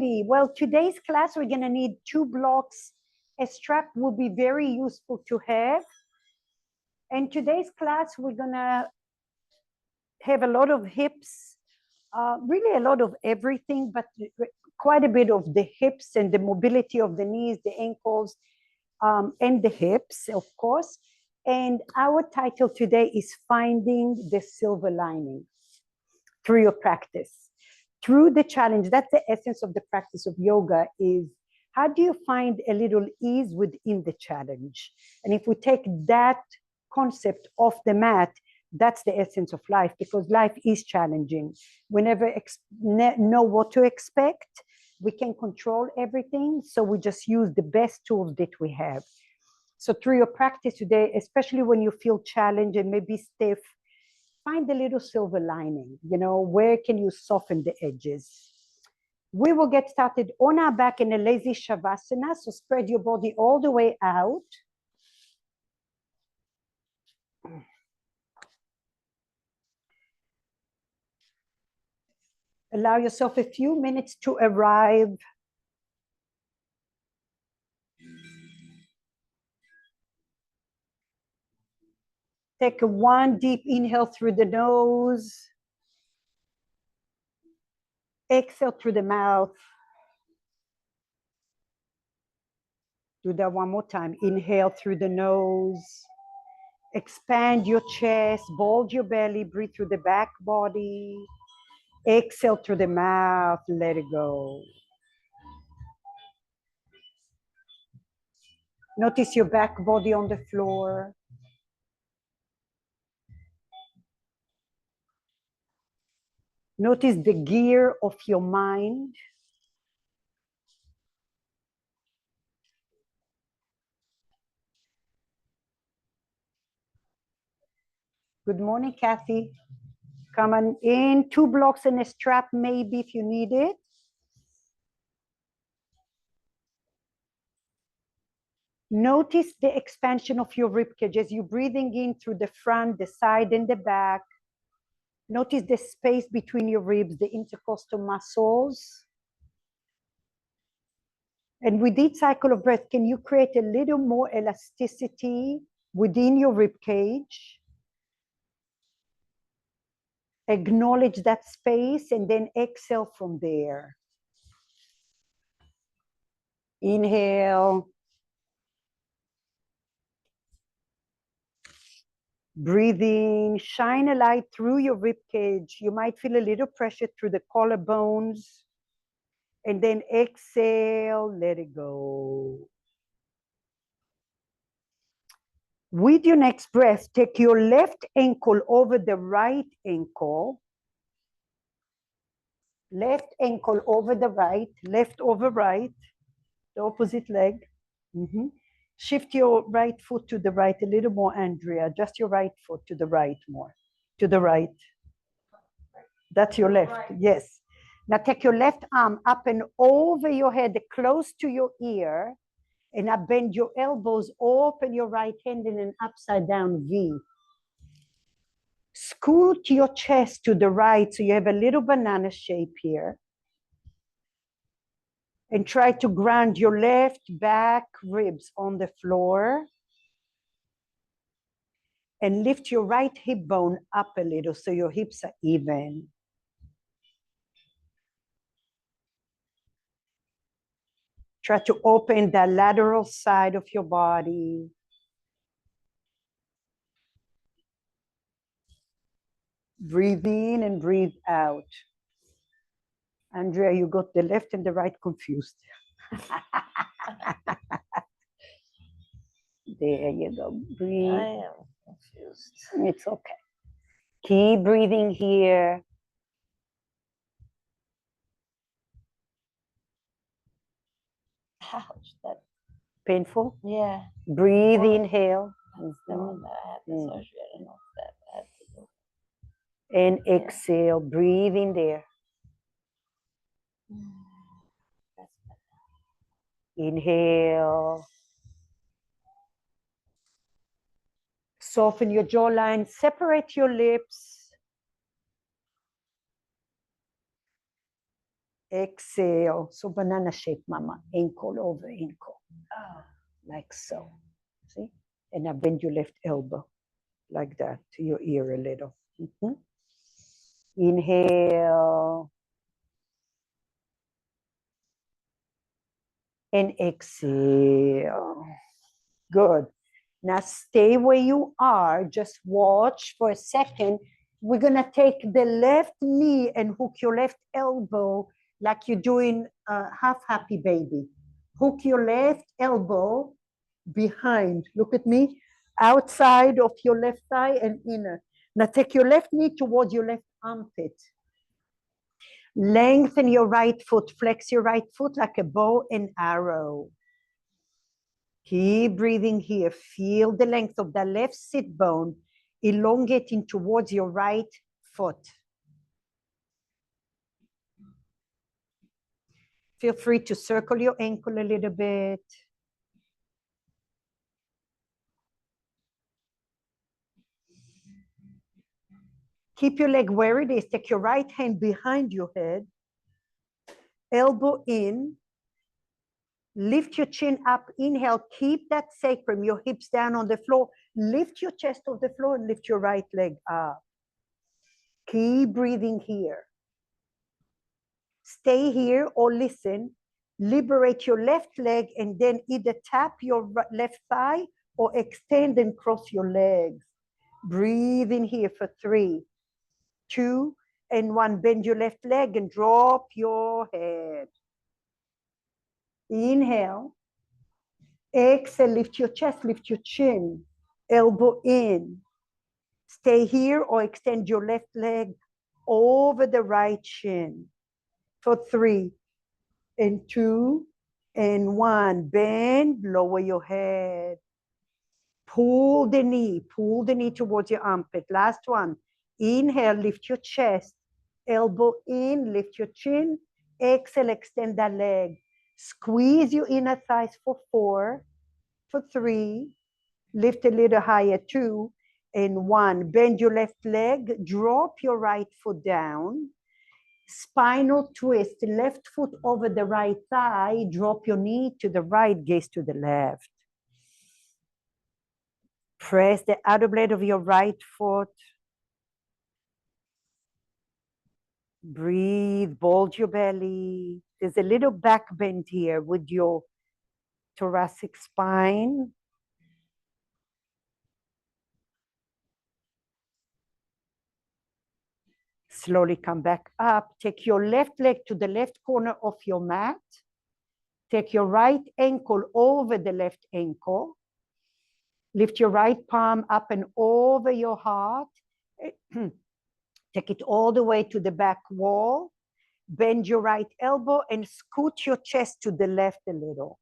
Well, today's class, we're going to need 2 blocks. A strap will be very useful to have. And today's class, we're going to have a lot of hips, really a lot of everything, but quite a bit of the hips and the mobility of the knees, the ankles, and the hips, of course. And our title today is Finding the Silver Lining through your practice. Through the challenge, that's the essence of the practice of yoga, is how do you find a little ease within the challenge? And if we take that concept off the mat, that's the essence of life, because life is challenging. We never know what to expect. We can control everything, so we just use the best tools that we have. So through your practice today, especially when you feel challenged and maybe stiff, find a little silver lining. You know, where can you soften the edges? We will get started on our back in a lazy shavasana. So spread your body all the way out. Allow yourself a few minutes to arrive. Take one deep inhale through the nose. Exhale through the mouth. Do that one more time. Inhale through the nose. Expand your chest, bulge your belly, breathe through the back body. Exhale through the mouth, let it go. Notice your back body on the floor. Notice the gear of your mind. Good morning, Kathy. Come on in, 2 blocks and a strap maybe if you need it. Notice the expansion of your ribcage as you're breathing in through the front, the side, and the back. Notice the space between your ribs, the intercostal muscles. And with each cycle of breath, can you create a little more elasticity within your ribcage? Acknowledge that space and then exhale from there. Inhale. Breathe in, shine a light through your ribcage. You might feel a little pressure through the collarbones. And then exhale, let it go. With your next breath, take your left ankle over the right ankle. Left ankle over the right, left over right, the opposite leg. Shift your right foot to the right a little more, Andrea. Just your right foot to the right more. To the right. That's your left, right. Yes. Now take your left arm up and over your head, close to your ear. And now bend your elbows, open your right hand in an upside down V. Scoot your chest to the right so you have a little banana shape here. And try to ground your left back ribs on the floor. And lift your right hip bone up a little so your hips are even. Try to open the lateral side of your body. Breathe in and breathe out. Andrea, you got the left and the right confused. There you go. Breathe. I am confused. It's okay. Keep breathing here. Ouch, that Painful? yeah. Breathe, inhale. That's the one that I had the surgery. I don't know if that I had to do. And exhale. Breathe in there. That's better. Inhale. Soften your jawline. Separate your lips. Exhale. So banana shape, mama. Ankle over ankle. Oh. Like so. See? And now bend your left elbow. Like that to your ear a little. Mm-hmm. Inhale. And exhale. Good. Now stay where you are. Just watch for a second. We're going to take the left knee and hook your left elbow like you're doing a half happy baby. Hook your left elbow behind. Look at me. Outside of your left thigh and inner. Now take your left knee towards your left armpit. Lengthen your right foot. Flex your right foot like a bow and arrow. Keep breathing here. Feel the length of the left sit bone elongating towards your right foot. Feel free to circle your ankle a little bit. Keep your leg where it is. Take your right hand behind your head. Elbow in. Lift your chin up. Inhale. Keep that sacrum, your hips down on the floor. Lift your chest off the floor and lift your right leg up. Keep breathing here. Stay here or listen. Liberate your left leg and then either tap your left thigh or extend and cross your legs. Breathe in here for 3, 2, and 1. Bend your left leg and drop your head. Inhale. Exhale, lift your chest, lift your chin. Elbow in. Stay here or extend your left leg over the right shin. For 3, and 2, and 1. Bend, lower your head. Pull the knee towards your armpit. Last one. Inhale, lift your chest. Elbow in, lift your chin. Exhale, extend that leg. Squeeze your inner thighs for 4, for 3. Lift a little higher, 2, and 1. Bend your left leg. Drop your right foot down. Spinal twist, left foot over the right thigh, drop your knee to the right, gaze to the left. Press the outer blade of your right foot. Breathe, bulge your belly. There's a little back bend here with your thoracic spine. Slowly come back up. Take your left leg to the left corner of your mat. Take your right ankle over the left ankle. Lift your right palm up and over your heart. Take it all the way to the back wall. Bend your right elbow and scoot your chest to the left a little.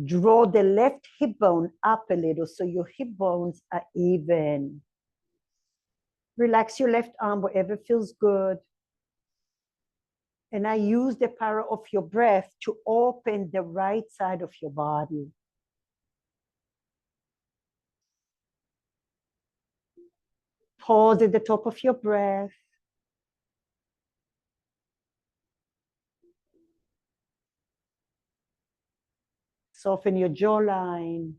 Draw the left hip bone up a little so your hip bones are even. Relax your left arm wherever feels good. And I use the power of your breath to open the right side of your body. Pause at the top of your breath. Soften your jawline.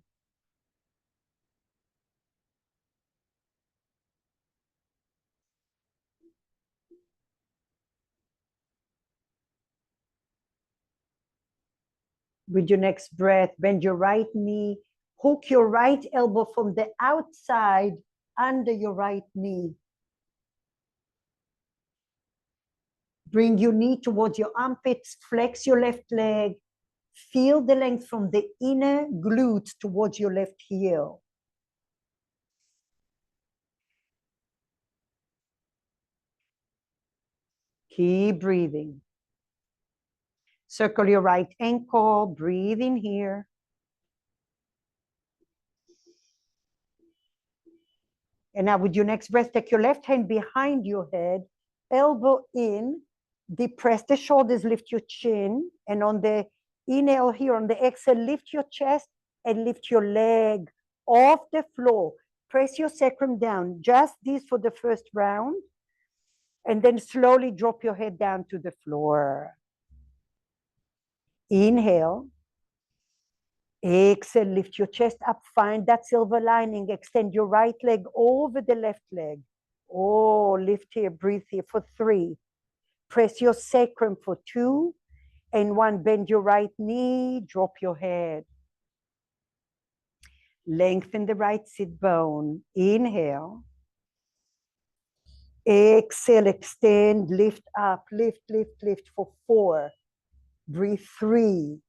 With your next breath, bend your right knee. Hook your right elbow from the outside under your right knee. Bring your knee towards your armpits. Flex your left leg. Feel the length from the inner glutes towards your left heel. Keep breathing. Circle your right ankle. Breathe in here. And now with your next breath, take your left hand behind your head, elbow in, depress the shoulders, lift your chin, and on the inhale here, on the exhale, lift your chest and lift your leg off the floor. Press your sacrum down. Just this for the first round. And then slowly drop your head down to the floor. Inhale. Exhale, lift your chest up, find that silver lining, extend your right leg over the left leg. Oh, lift here, breathe here for 3. Press your sacrum for 2 and 1. Bend your right knee, drop your head. Lengthen the right sit bone. Inhale. Exhale, extend, lift up, lift, lift, lift for 4. Breathe 3.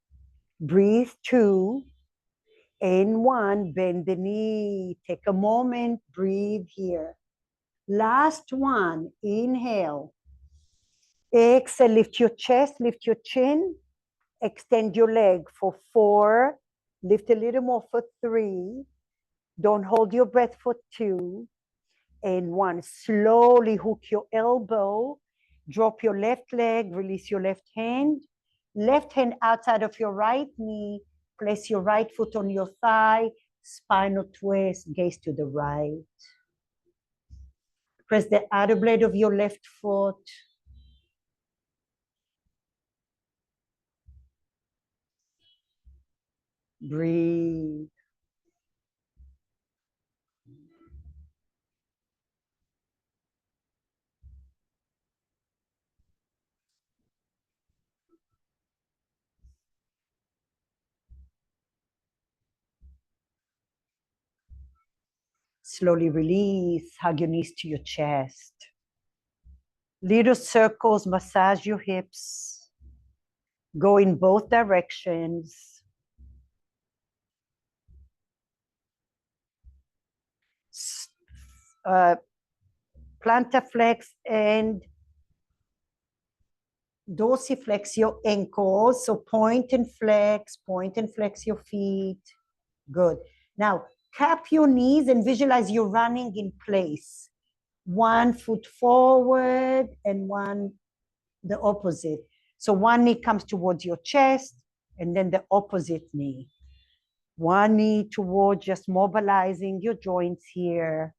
Breathe 2. And 1, bend the knee. Take a moment, breathe here. Last one, inhale. Exhale, lift your chest, lift your chin. Extend your leg for 4. Lift a little more for 3. Don't hold your breath for 2. And 1, slowly hook your elbow. Drop your left leg, release your left hand. Left hand outside of your right knee. Place your right foot on your thigh. Spinal twist, gaze to the right. Press the outer blade of your left foot. Breathe. Slowly release, hug your knees to your chest. Little circles, massage your hips. Go in both directions. Plantar flex and dorsiflex your ankles. So point and flex your feet. Good. Now, cap your knees and visualize you're running in place. 1 foot forward and 1 the opposite. So 1 knee comes towards your chest and then the opposite knee. 1 knee towards, just mobilizing your joints here.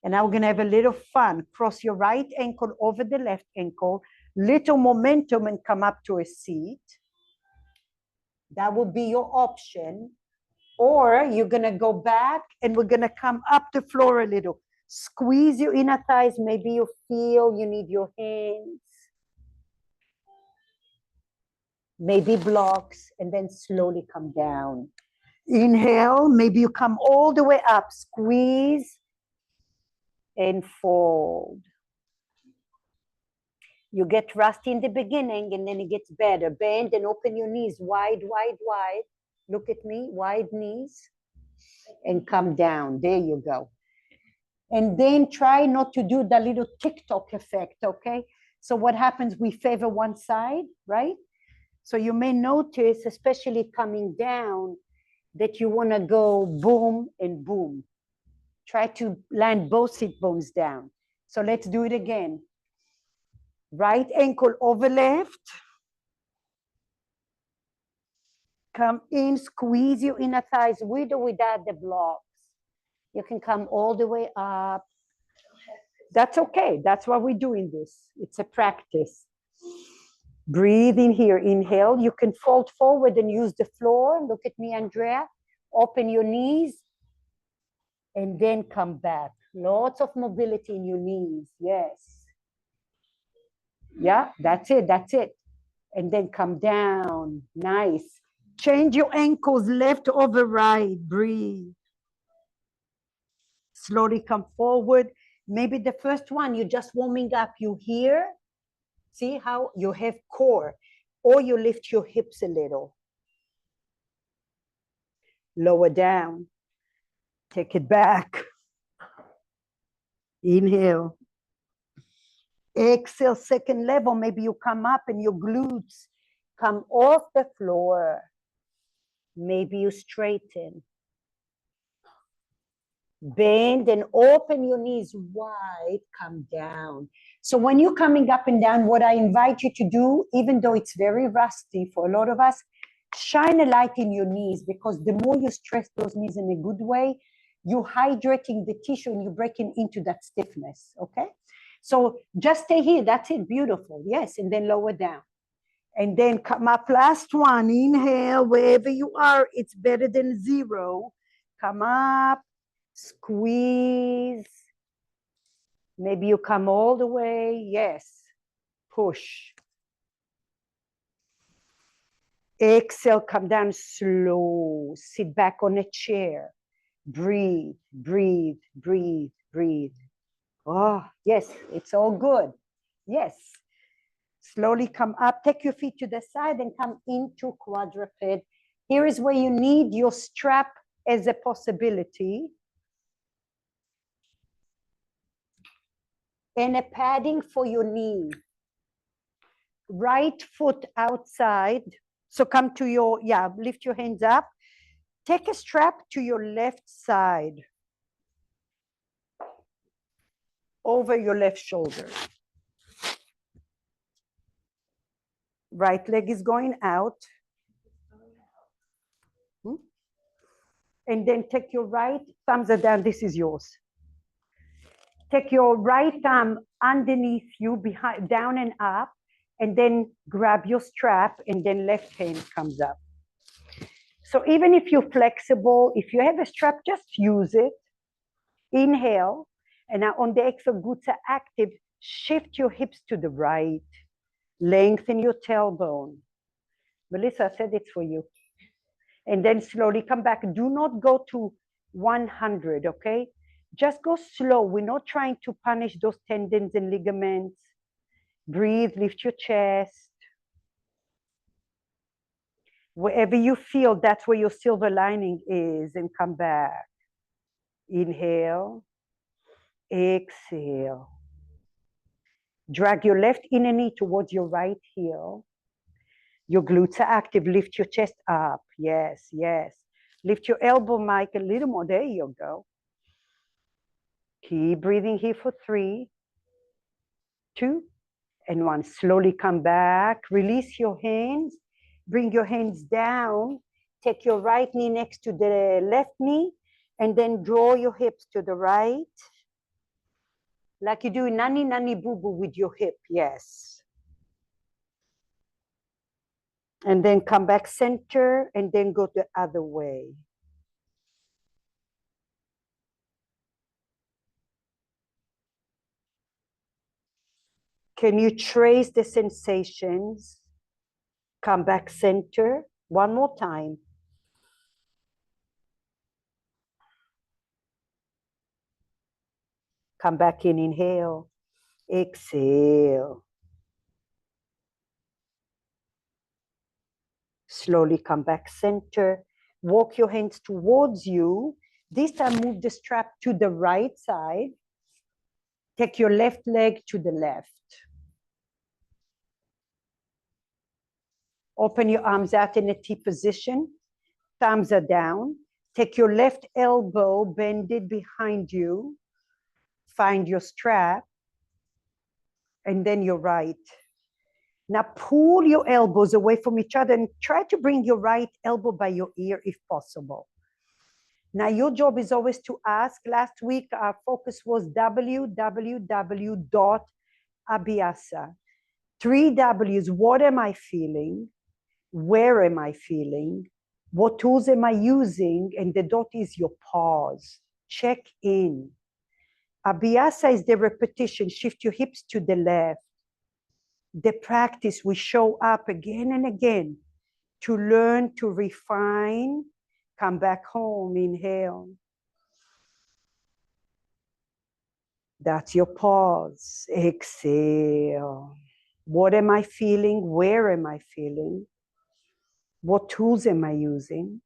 And now we're going to have a little fun. Cross your right ankle over the left ankle, little momentum and come up to a seat. That will be your option. Or you're going to go back and we're going to come up the floor a little. Squeeze your inner thighs. Maybe you feel you need your hands. Maybe blocks, and then slowly come down. Inhale, maybe you come all the way up. Squeeze and fold. You get rusty in the beginning and then it gets better. Bend and open your knees wide, wide, wide. Look at me, wide knees. And come down. There you go. And then try not to do the little TikTok effect, okay? So what happens, we favor one side, right? So you may notice, especially coming down, that you want to go boom and boom. Try to land both sit bones down. So let's do it again. Right ankle over left. Come in, squeeze your inner thighs with or without the blocks. You can come all the way up. That's okay. That's why we're doing this. It's a practice. Breathe in here. Inhale. You can fold forward and use the floor. Look at me, Andrea. Open your knees and then come back. Lots of mobility in your knees. Yes. Yeah, that's it. That's it. And then come down. Nice. Change your ankles left over right. Breathe. Slowly come forward. Maybe the first one, you're just warming up. You hear? See how you have core, or you lift your hips a little. Lower down. Take it back. Inhale. Exhale, second level. Maybe you come up and your glutes come off the floor. Maybe you straighten. Bend and open your knees wide, come down. So when you're coming up and down, what I invite you to do, even though it's very rusty for a lot of us, shine a light in your knees, because the more you stress those knees in a good way, you're hydrating the tissue and you're breaking into that stiffness, okay? So just stay here. That's it. Beautiful. Yes. And then lower down. And then come up. Last one. Inhale. Wherever you are, it's better than 0. Come up. Squeeze. Maybe you come all the way. Yes. Push. Exhale. Come down slow. Sit back on a chair. Breathe, breathe, breathe, breathe. Oh, yes, it's all good. Yes. Slowly come up, take your feet to the side and come into quadruped. Here is where you need your strap as a possibility. And a padding for your knee. Right foot outside. So come to your, lift your hands up. Take a strap to your left side. Over your left shoulder. Right leg is going out. And then take your right, thumbs are down, this is yours. Take your right thumb underneath you, behind, down and up, and then grab your strap, and then left hand comes up. So even if you're flexible, if you have a strap, just use it. Inhale, and now on the exhale, Gutsa active, shift your hips to the right, lengthen your tailbone. Melissa, I said it's for you. And then slowly come back. Do not go to 100, okay? Just go slow. We're not trying to punish those tendons and ligaments. Breathe, lift your chest. Wherever you feel, that's where your silver lining is, and come back. Inhale, exhale. Drag your left inner knee towards your right heel. Your glutes are active. Lift your chest up. Yes, yes. Lift your elbow, Mike, a little more. There you go. Keep breathing here for 3, 2, and 1. Slowly come back. Release your hands. Bring your hands down. Take your right knee next to the left knee, and then draw your hips to the right. Like you do nani nani boo boo with your hip. Yes. And then come back center, and then go the other way. Can you trace the sensations? Come back center. One more time. Come back in, inhale. Exhale. Slowly come back center. Walk your hands towards you. This time move the strap to the right side. Take your left leg to the left. Open your arms out in a T position. Thumbs are down. Take your left elbow, bend it behind you. Find your strap. And then your right. Now pull your elbows away from each other and try to bring your right elbow by your ear if possible. Now your job is always to ask. Last week our focus was www.abhyasa. 3 W's. What am I feeling? Where am I feeling? What tools am I using? And the dot is your pause. Check in. Abhyasa is the repetition. Shift your hips to the left. The practice, we show up again and again to learn, to refine. Come back home, inhale. That's your pause. Exhale. What am I feeling? Where am I feeling? What tools am I using?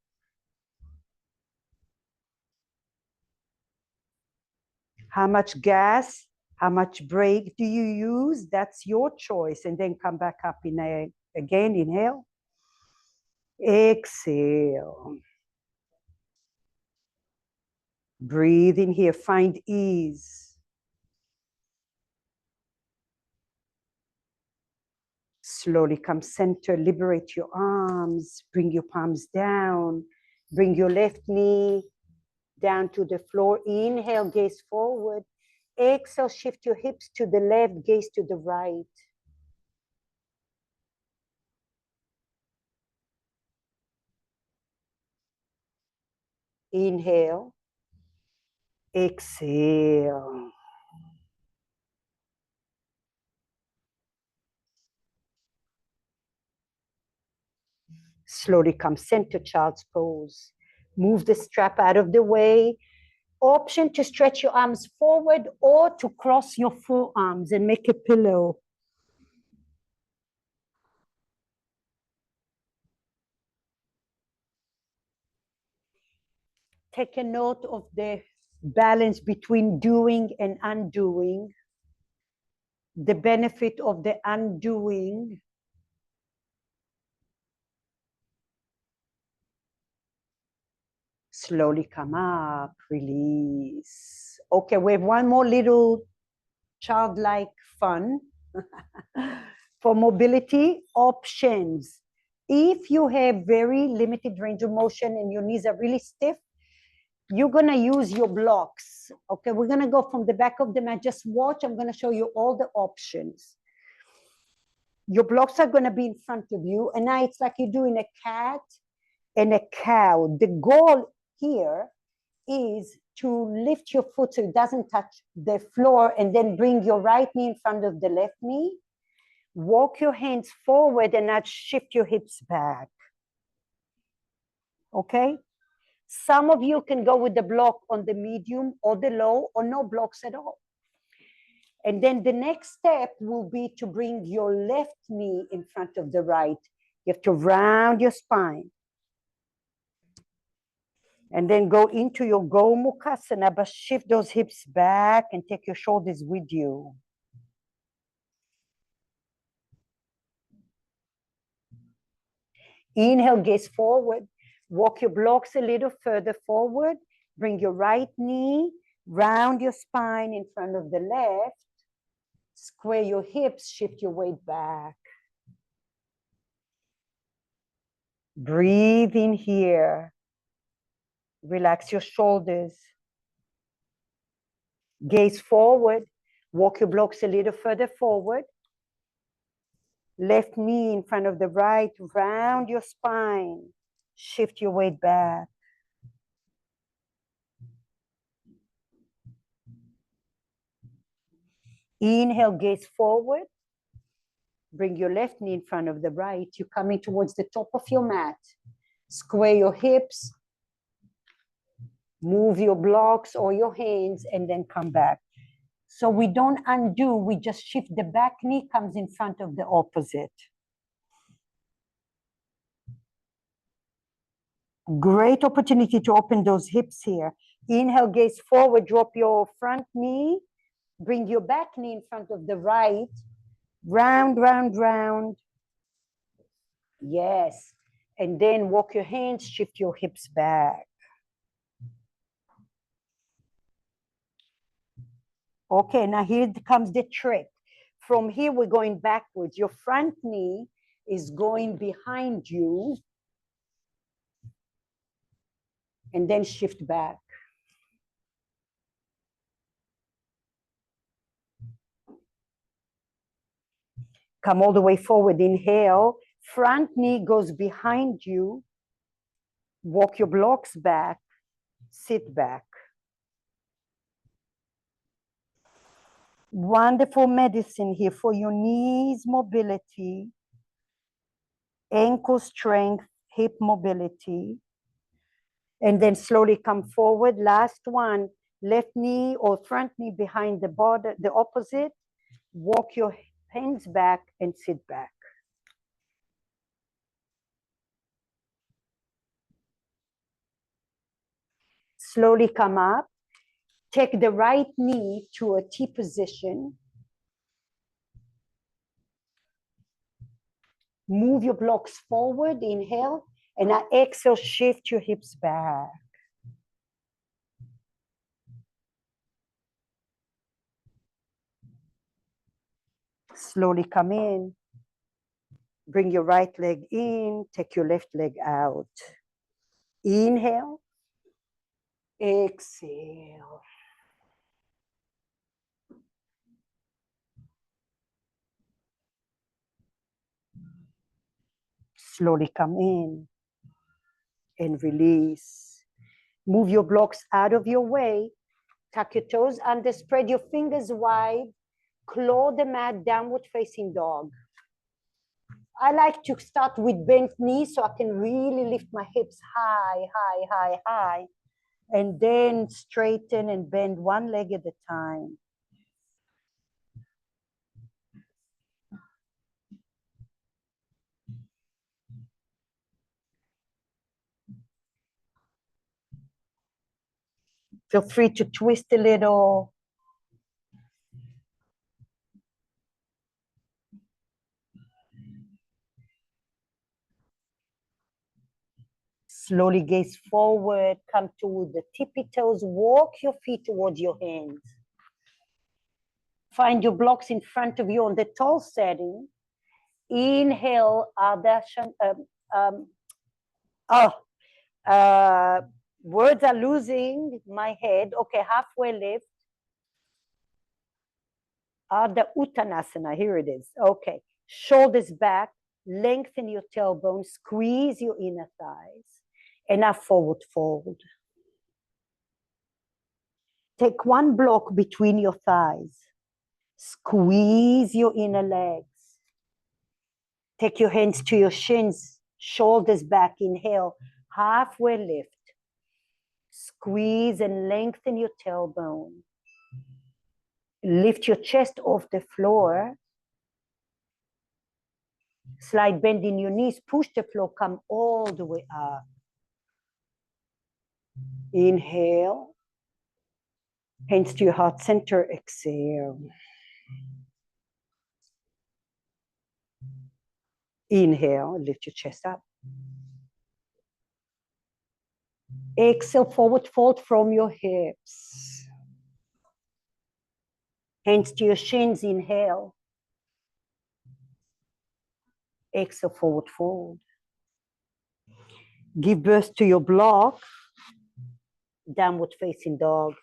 How much gas, how much brake do you use? That's your choice. And then come back up again, inhale. Exhale. Breathe in here, find ease. Slowly come center, liberate your arms, bring your palms down, bring your left knee down to the floor. Inhale, gaze forward. Exhale, shift your hips to the left, gaze to the right. Inhale. Exhale. Slowly come center, child's pose. Move the strap out of the way. Option to stretch your arms forward or to cross your forearms and make a pillow. Take a note of the balance between doing and undoing. The benefit of the undoing. Slowly come up, release. Okay, we have one more little childlike fun. For mobility options. If you have very limited range of motion and your knees are really stiff, you're gonna use your blocks. Okay, we're gonna go from the back of the mat. Just watch, I'm gonna show you all the options. Your blocks are gonna be in front of you, and now it's like you're doing a cat and a cow. The goal here is to lift your foot so it doesn't touch the floor, and then bring your right knee in front of the left knee. Walk your hands forward and now shift your hips back. Okay? Some of you can go with the block on the medium or the low, or no blocks at all. And then the next step will be to bring your left knee in front of the right. You have to round your spine. And then go into your Gomukhasana, but shift those hips back and take your shoulders with you. Inhale, gaze forward. Walk your blocks a little further forward. Bring your right knee, round your spine in front of the left. Square your hips, shift your weight back. Breathe in here. Relax your shoulders. Gaze forward. Walk your blocks a little further forward. Left knee in front of the right. Round your spine. Shift your weight back. Inhale, gaze forward. Bring your left knee in front of the right. You're coming towards the top of your mat. Square your hips. Move your blocks or your hands and then come back. So we don't undo, we just shift. The back knee comes in front of the opposite. Great opportunity to open those hips here. Inhale, gaze forward, drop your front knee. Bring your back knee in front of the right. Round, round, round. Yes. And then walk your hands, shift your hips back. Okay, now here comes the trick. From here, we're going backwards. Your front knee is going behind you. And then shift back. Come all the way forward. Inhale. Front knee goes behind you. Walk your blocks back. Sit back. Wonderful medicine here for your knees mobility, ankle strength, hip mobility. And then slowly come forward. Last one. Left knee or front knee behind the body, the opposite. Walk your hands back and sit back. Slowly come up. Take the right knee to a T position. Move your blocks forward, inhale, and now exhale, shift your hips back. Slowly come in. Bring your right leg in, take your left leg out. Inhale, exhale. Slowly come in and release. Move your blocks out of your way. Tuck your toes under, spread your fingers wide. Claw the mat, downward facing dog. I like to start with bent knees so I can really lift my hips high, high, high, high. And then straighten and bend one leg at a time. Feel free to twist a little. Slowly gaze forward, come to the tippy toes, walk your feet towards your hands. Find your blocks in front of you on the tall setting. Inhale, words are losing my head. Okay, halfway lift. Ardha Uttanasana, here it is. Okay, shoulders back, lengthen your tailbone, squeeze your inner thighs, and now forward fold. Take one block between your thighs. Squeeze your inner legs. Take your hands to your shins, shoulders back, inhale, halfway lift. Squeeze and lengthen your tailbone. Lift your chest off the floor. Slight bend in your knees, push the floor, come all the way up. Inhale. Hands to your heart center, exhale. Inhale, lift your chest up. Exhale, forward fold from your hips. Hands to your shins, inhale. Exhale, forward fold. Give birth to your block. Downward facing dog.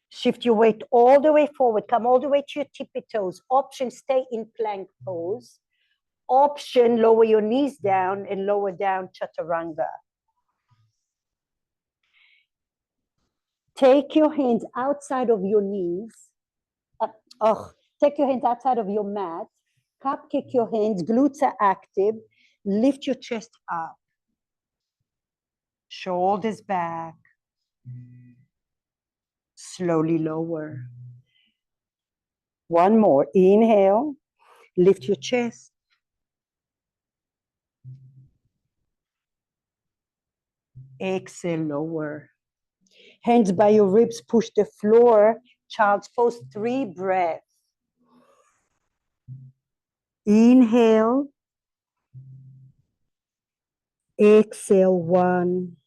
Shift your weight all the way forward. Come all the way to your tippy toes. Option, stay in plank pose. Option, lower your knees down and lower down chaturanga. Take your hands outside of your knees. Take your hands outside of your mat. Cup kick your hands, glutes are active. Lift your chest up. Shoulders back. Slowly lower. One more. Inhale. Lift your chest. Exhale, lower. Hands by your ribs, push the floor. Child's pose, 3 breaths. Inhale. Exhale, 1.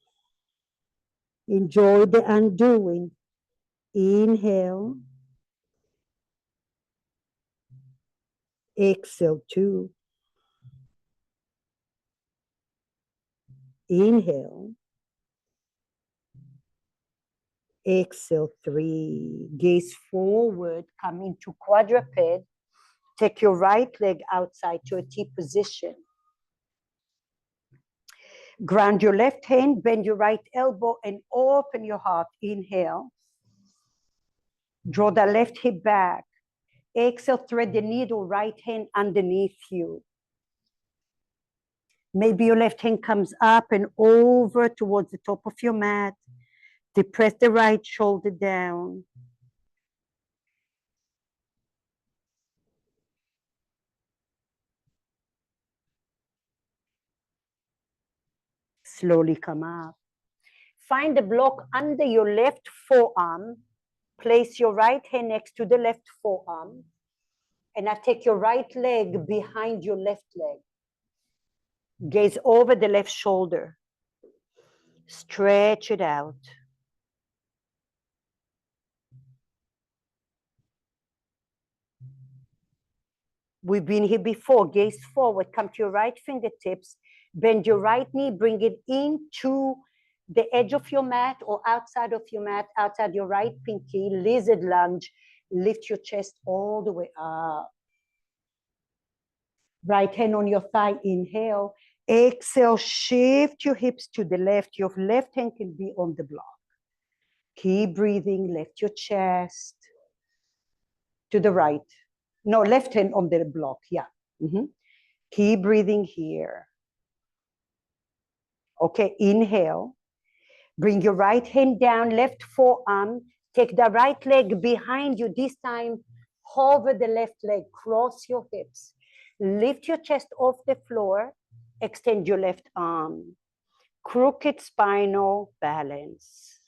Enjoy the undoing. Inhale. Exhale, 2. Inhale. Exhale, 3. Gaze forward, come into quadruped. Take your right leg outside to a T position. Ground your left hand, bend your right elbow, and open your heart. Inhale. Draw the left hip back. Exhale, thread the needle, right hand underneath you. Maybe your left hand comes up and over towards the top of your mat. Depress the right shoulder down. Slowly come up. Find the block under your left forearm. Place your right hand next to the left forearm. And now take your right leg behind your left leg. Gaze over the left shoulder. Stretch it out. We've been here before. Gaze forward. Come to your right fingertips. Bend your right knee. Bring it into the edge of your mat or outside of your mat, outside your right pinky. Lizard lunge. Lift your chest all the way up. Right hand on your thigh, inhale. Exhale, shift your hips to the left. Your left hand can be on the block. Keep breathing, lift your chest to the right. No, left hand on the block, yeah. Keep breathing here. Okay, inhale. Bring your right hand down, left forearm. Take the right leg behind you. This time, hover the left leg, cross your hips. Lift your chest off the floor. Extend your left arm. Crooked spinal balance.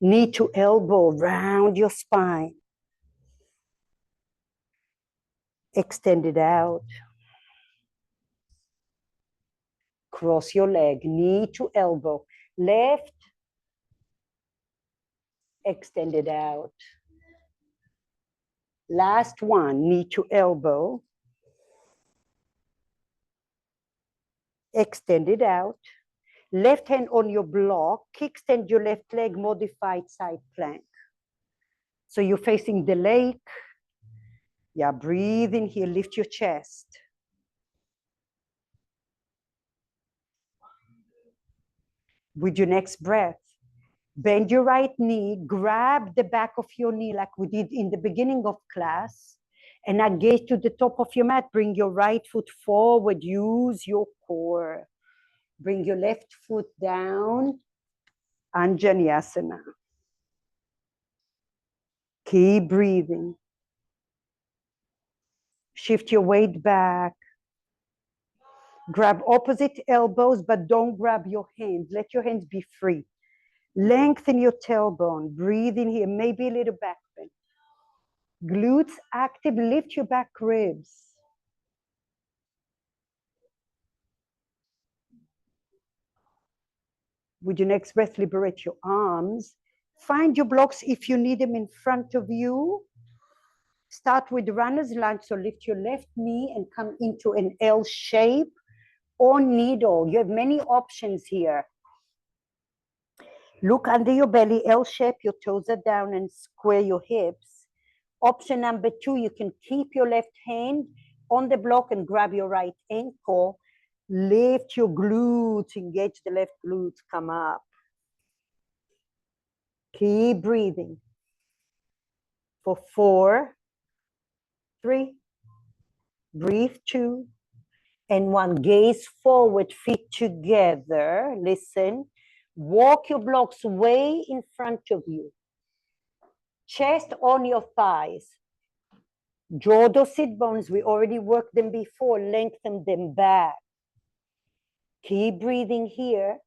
Knee to elbow, round your spine. Extend it out. Cross your leg, knee to elbow. Left, extend it out. Last one, knee to elbow. Extend it out. Left hand on your block, kickstand your left leg, modified side plank. So you're facing the lake. Yeah, breathe in here, lift your chest. With your next breath, bend your right knee, grab the back of your knee like we did in the beginning of class, and now gaze to the top of your mat. Bring your right foot forward, use your core. Bring your left foot down, Anjaneyasana. Keep breathing. Shift your weight back. Grab opposite elbows, but don't grab your hands. Let your hands be free. Lengthen your tailbone. Breathe in here, maybe a little back bend. Glutes active, lift your back ribs. With your next breath, liberate your arms. Find your blocks if you need them in front of you. Start with runner's lunge, so lift your left knee and come into an L shape or needle. You have many options here. Look under your belly, L shape, your toes are down and square your hips. Option number 2, you can keep your left hand on the block and grab your right ankle. Lift your glutes, engage the left glutes, come up. Keep breathing. For 4, 3, breathe 2, and 1. Gaze forward, feet together. Listen. Walk your blocks way in front of you. Chest on your thighs. Draw those sit bones. We already worked them before. Lengthen them back. Keep breathing here.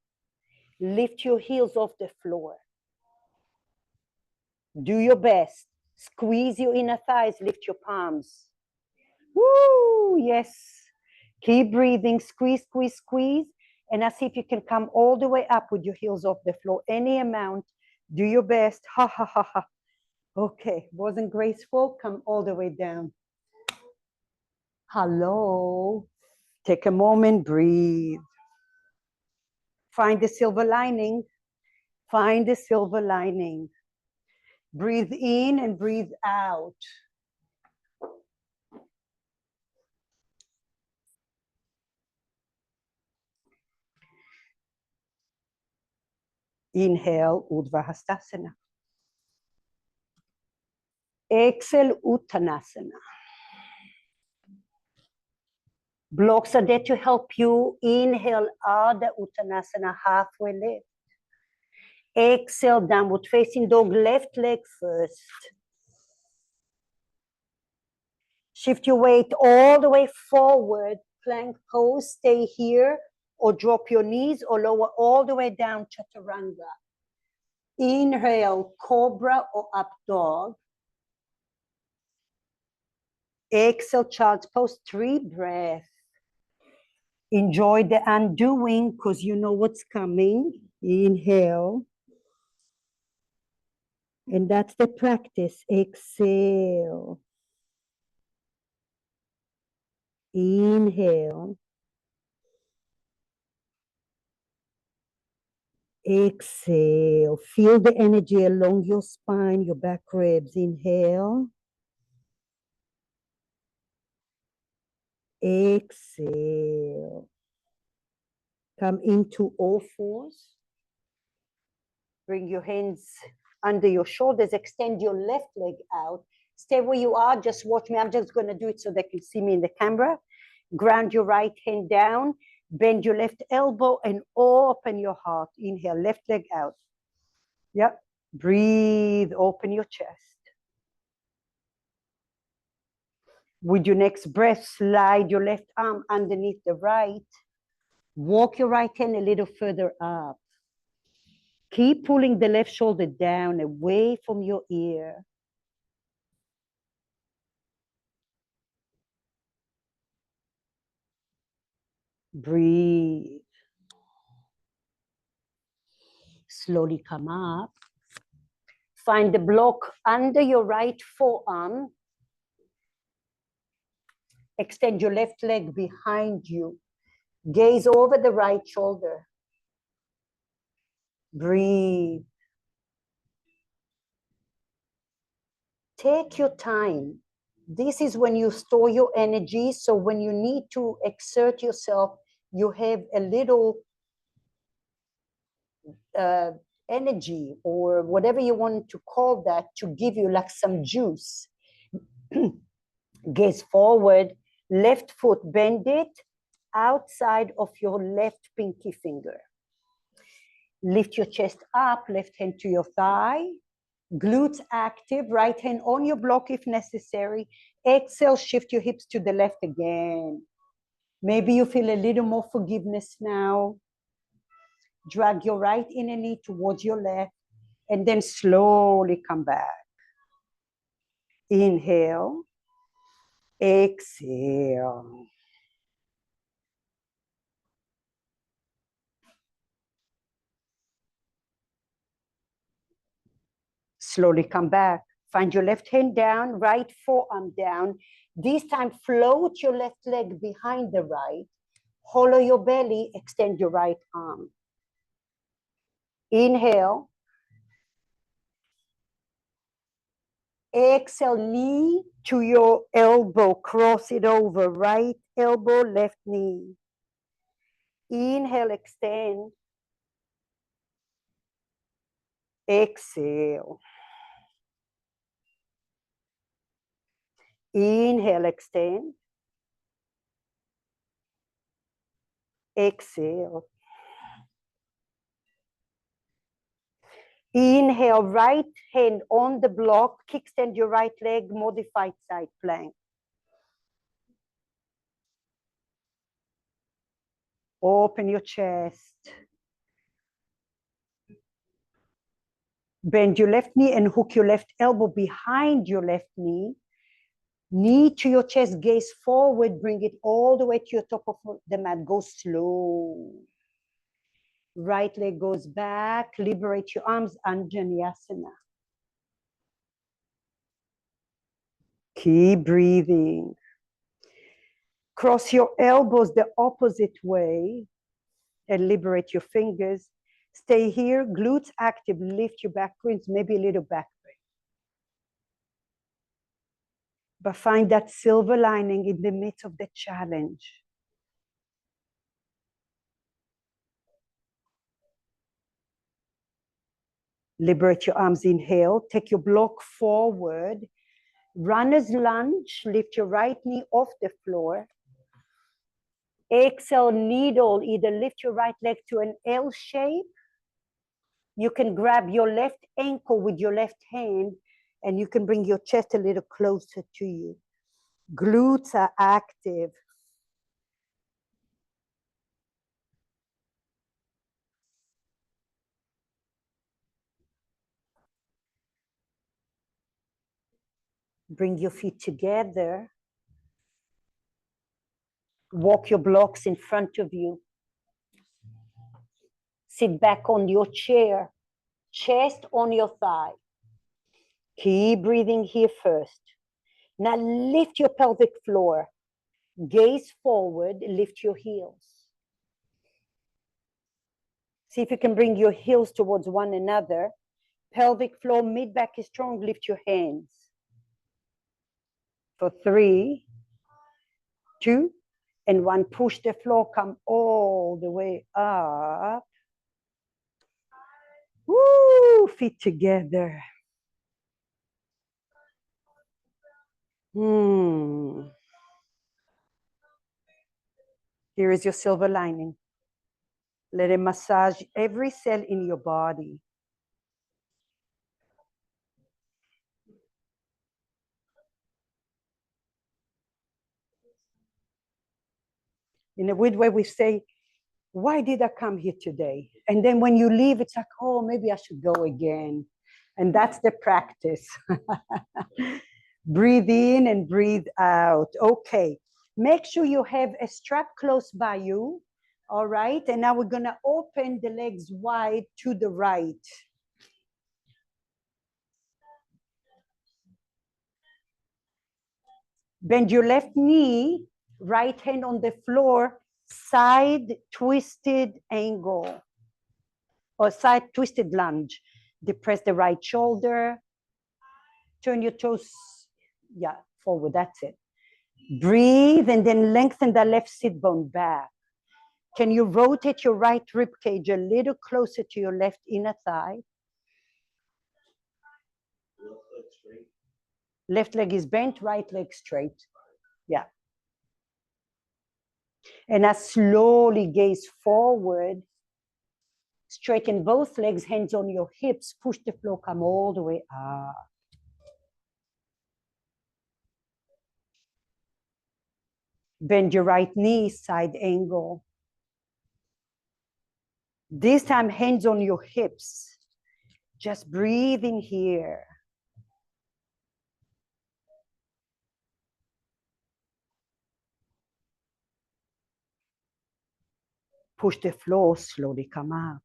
Lift your heels off the floor. Do your best. Squeeze your inner thighs. Lift your palms. Woo! Yes. Keep breathing. Squeeze, squeeze, squeeze. And now see if you can come all the way up with your heels off the floor. Any amount. Do your best. Ha, ha, ha, ha. Okay. Wasn't graceful. Come all the way down. Hello. Take a moment. Breathe. Find the silver lining. Find the silver lining. Breathe in and breathe out. Inhale, Urdhva Hastasana. Exhale, Uttanasana. Blocks are there to help you. Inhale, Ardha Uttanasana, halfway lift. Exhale, downward facing dog, left leg first. Shift your weight all the way forward. Plank pose, stay here, or drop your knees or lower all the way down, Chaturanga. Inhale, Cobra or Up Dog. Exhale, Child's Pose, 3 breaths. Enjoy the undoing because you know what's coming. Inhale. And that's the practice. Exhale. Inhale. Exhale. Feel the energy along your spine, your back ribs. Inhale. Exhale. Come into all fours. Bring your hands under your shoulders. Extend your left leg out. Stay where you are. Just watch me. I'm just going to do it so they can see me in the camera. Ground your right hand down. Bend your left elbow and open your heart. Inhale, left leg out. Yep. Breathe, open your chest. With your next breath, slide your left arm underneath the right. Walk your right hand a little further up. Keep pulling the left shoulder down away from your ear. Breathe. Slowly come up. Find the block under your right forearm. Extend your left leg behind you. Gaze over the right shoulder. Breathe. Take your time. This is when you store your energy. So when you need to exert yourself, you have a little energy or whatever you want to call that to give you like some juice. Gaze forward, left foot, bend it outside of your left pinky finger. Lift your chest up, left hand to your thigh. Glutes active, right hand on your block if necessary. Exhale, shift your hips to the left again. Maybe you feel a little more forgiveness now. Drag your right inner knee towards your left and then slowly come back. Inhale, exhale. Slowly come back. Find your left hand down, right forearm down. This time, float your left leg behind the right. Hollow your belly, extend your right arm. Inhale. Exhale, knee to your elbow, cross it over, right elbow, left knee. Inhale, extend. Exhale. Inhale, extend. Exhale. Inhale, right hand on the block, kickstand your right leg, modified side plank. Open your chest. Bend your left knee and hook your left elbow behind your left knee. Knee to your chest, gaze forward, bring it all the way to your top of the mat. Go slow. Right leg goes back, liberate your arms, Anjaneyasana. Keep breathing. Cross your elbows the opposite way and liberate your fingers. Stay here, glutes active, lift your back points, maybe a little back break. But find that silver lining in the midst of the challenge. Liberate your arms, inhale, take your block forward. Runner's lunge, lift your right knee off the floor. Exhale, needle, either lift your right leg to an L shape. You can grab your left ankle with your left hand and you can bring your chest a little closer to you. Glutes are active. Bring your feet together. Walk your blocks in front of you. Sit back on your chair, chest on your thigh. Keep breathing here first. Now lift your pelvic floor. Gaze forward, lift your heels. See if you can bring your heels towards one another. Pelvic floor, mid-back is strong, lift your hands. For 3, 2, And one, push the floor, come all the way up. Woo, feet together. Here is your silver lining. Let it massage every cell in your body. In a weird way, we say, why did I come here today? And then when you leave, it's like, oh, maybe I should go again. And that's the practice. Breathe in and breathe out. Okay. Make sure you have a strap close by you. All right. And now we're going to open the legs wide to the right. Bend your left knee, right hand on the floor, side twisted angle or side twisted lunge. Depress the right shoulder. Turn your toes, forward. That's it. Breathe and then lengthen the left sit bone back. Can you rotate your right rib cage a little closer to your left inner thigh? Left leg is bent, right leg straight. Yeah. And I slowly gaze forward. Straighten both legs, hands on your hips. Push the floor, come all the way up. Bend your right knee, side angle. This time, hands on your hips. Just breathe in here. Push the floor, slowly come up.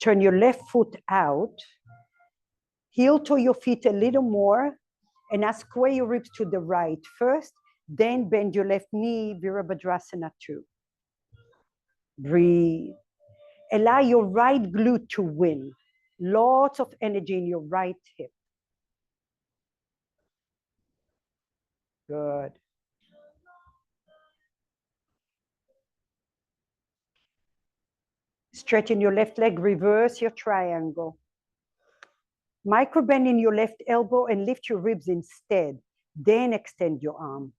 Turn your left foot out. Heel to your feet a little more. And now square your ribs to the right first. Then bend your left knee, Virabhadrasana 2. Breathe. Allow your right glute to win. Lots of energy in your right hip. Good. Straighten your left leg, reverse your triangle. Micro bend in your left elbow and lift your ribs instead. Then extend your arm.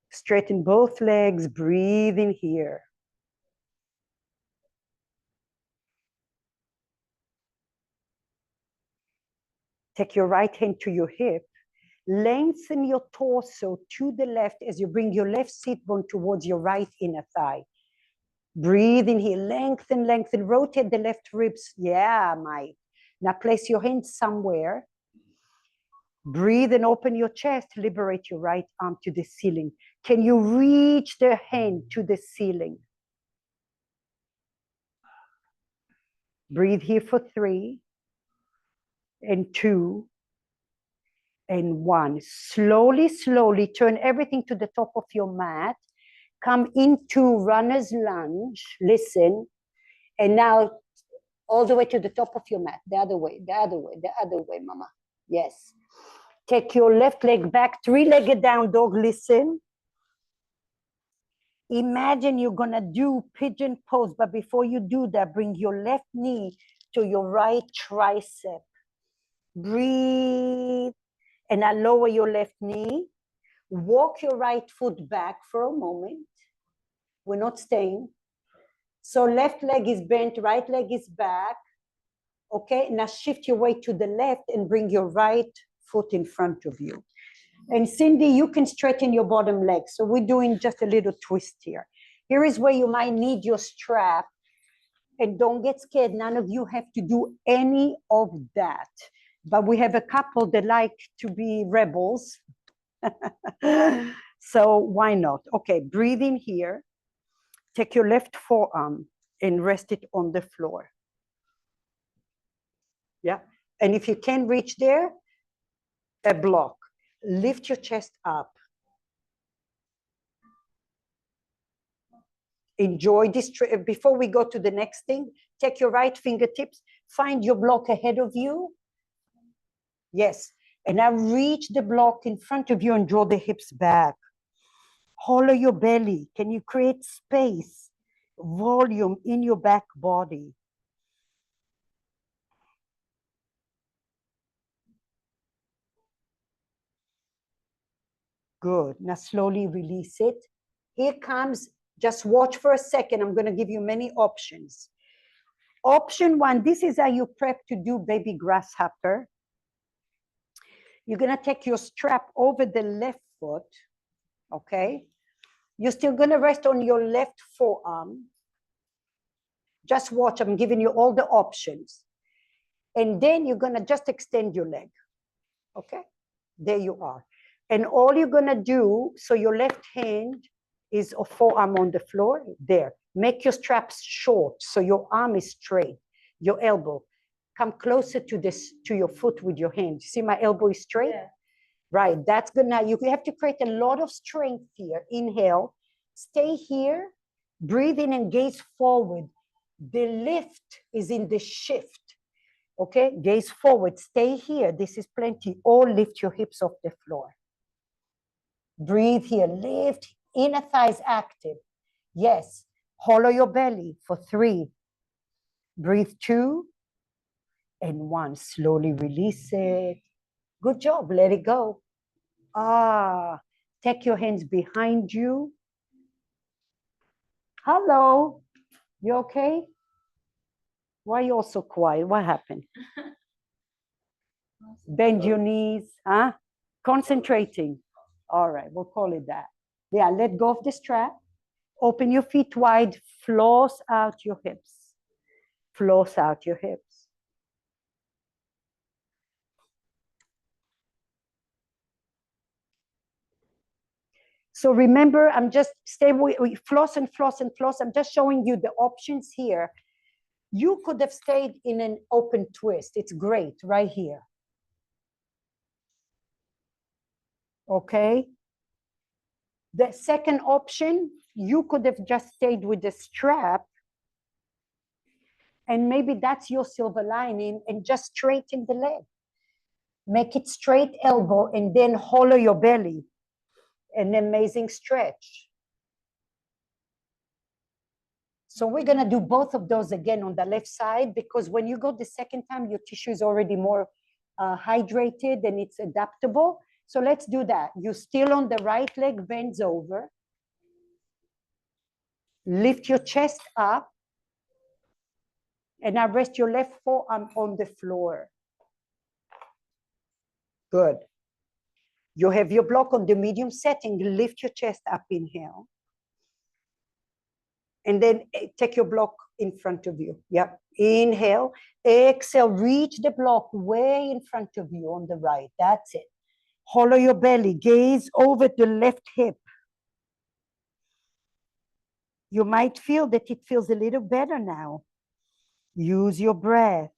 Straighten both legs, breathe in here. Take your right hand to your hip. Lengthen your torso to the left as you bring your left sit bone towards your right inner thigh. Breathe in here, lengthen, lengthen, rotate the left ribs. Yeah, Mike. Now place your hands somewhere. Breathe and open your chest, liberate your right arm to the ceiling. Can you reach the hand to the ceiling? Breathe here for 3 and 2 and 1. Slowly, slowly turn everything to the top of your mat. Come into runner's lunge. Listen. And now all the way to the top of your mat. The other way, the other way, the other way, mama. Yes. Take your left leg back, 3-legged down dog. Listen. Imagine you're going to do pigeon pose, but before you do that, bring your left knee to your right tricep. Breathe. And now lower your left knee. Walk your right foot back for a moment. We're not staying. So left leg is bent, right leg is back. Okay, now shift your weight to the left and bring your right foot in front of you. And Cindy, you can straighten your bottom leg. So we're doing just a little twist here. Here is where you might need your strap. And don't get scared. None of you have to do any of that. But we have a couple that like to be rebels. So why not? Okay, breathe in here. Take your left forearm and rest it on the floor. Yeah. And if you can't reach there, a block. Lift your chest up. Enjoy this. Before we go to the next thing, take your right fingertips, find your block ahead of you. Yes. And now reach the block in front of you and draw the hips back. Hollow your belly. Can you create space, volume in your back body? Good. Now slowly release it. Here comes, just watch for a second. I'm going to give you many options. Option one, this is how you prep to do baby grasshopper. You're going to take your strap over the left foot, okay? You're still going to rest on your left forearm. Just watch, I'm giving you all the options. And then you're going to just extend your leg, okay? There you are. And all you're going to do, so your left hand is a forearm on the floor, there. Make your straps short so your arm is straight, your elbow. Come closer to this, to your foot with your hand. You see my elbow is straight? Yeah. Right, that's good. Now you have to create a lot of strength here. Inhale, stay here, breathe in and gaze forward. The lift is in the shift. Okay, gaze forward, stay here. This is plenty. Or lift your hips off the floor. Breathe here, lift, inner thighs active. Yes, hollow your belly for 3. Breathe 2 and 1. Slowly release it. Good job, let it go. Take your hands behind you. Hello, you okay? Why are you all so quiet? What happened? Bend your knees, huh? Concentrating. All right, we'll call it that. Yeah, let go of the strap. Open your feet wide, floss out your hips. Floss out your hips. So remember, I'm just stay with floss and floss and floss. I'm just showing you the options here. You could have stayed in an open twist. It's great right here. Okay. The second option, you could have just stayed with the strap. And maybe that's your silver lining, and just straighten the leg. Make it straight elbow and then hollow your belly. An amazing stretch. So we're going to do both of those again on the left side, because when you go the second time, your tissue is already more hydrated and it's adaptable. So let's do that. You still on the right leg, bends over. Lift your chest up. And now rest your left forearm on the floor. Good. You have your block on the medium setting. Lift your chest up, inhale. And then take your block in front of you. Yep. Inhale. Exhale. Reach the block way in front of you on the right. That's it. Hollow your belly. Gaze over the left hip. You might feel that it feels a little better now. Use your breath.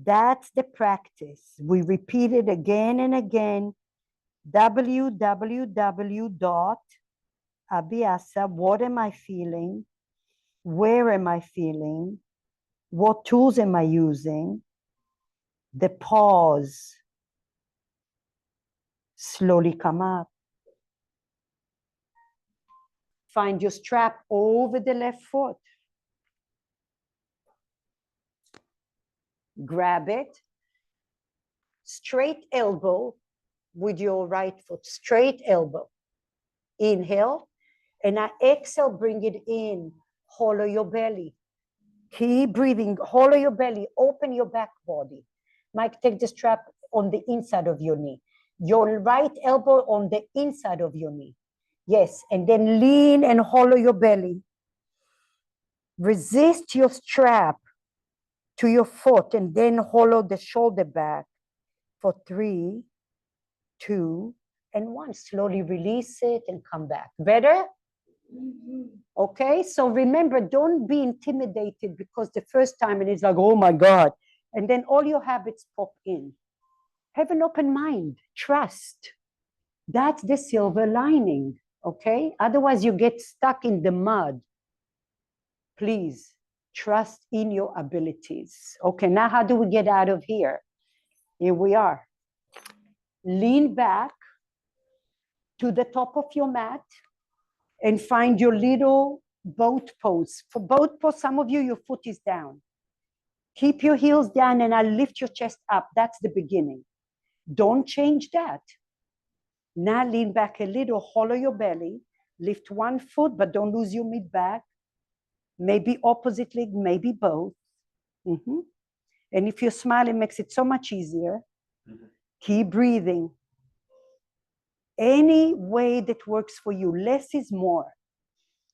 That's the practice. We repeat it again and again. www.abiasa, what am I feeling? Where am I feeling? What tools am I using? The pause. Slowly come up. Find your strap over the left foot. Grab it. Straight elbow with your right foot. Straight elbow. Inhale. And now exhale, bring it in. Hollow your belly. Keep breathing. Hollow your belly. Open your back body. Mike, take the strap on the inside of your knee. Your right elbow on the inside of your knee. Yes, and then lean and hollow your belly. Resist your strap to your foot and then hollow the shoulder back for 3, 2, and 1. Slowly release it and come back. Better? Okay, so remember, don't be intimidated because the first time and it's like, oh my God. And then all your habits pop in. Have an open mind. Trust. That's the silver lining. Okay? Otherwise, you get stuck in the mud. Please trust in your abilities. Okay, now how do we get out of here? Here we are. Lean back. to the top of your mat and find your little boat pose. For boat pose, some of you, your foot is down. Keep your heels down and I'll lift your chest up. That's the beginning. Don't change that. Now lean back a little, hollow your belly, lift one foot, but don't lose your mid back. Maybe opposite leg, maybe both. And if you smile, it makes it so much easier. Keep breathing. Any way that works for you, less is more.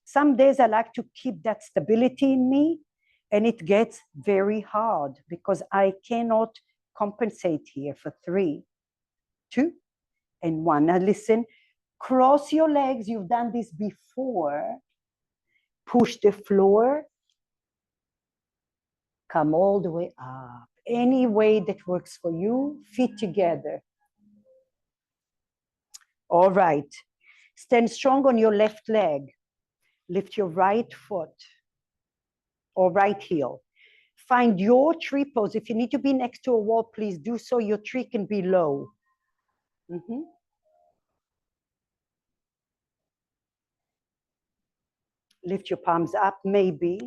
Some days I like to keep that stability in me, and it gets very hard because I cannot compensate here for 3, 2, and 1. Now listen, cross your legs. You've done this before. Push the floor. Come all the way up. Any way that works for you, feet together. All right. Stand strong on your left leg. Lift your right foot or right heel. Find your tree pose. If you need to be next to a wall, please do so. Your tree can be low. Lift your palms up, maybe.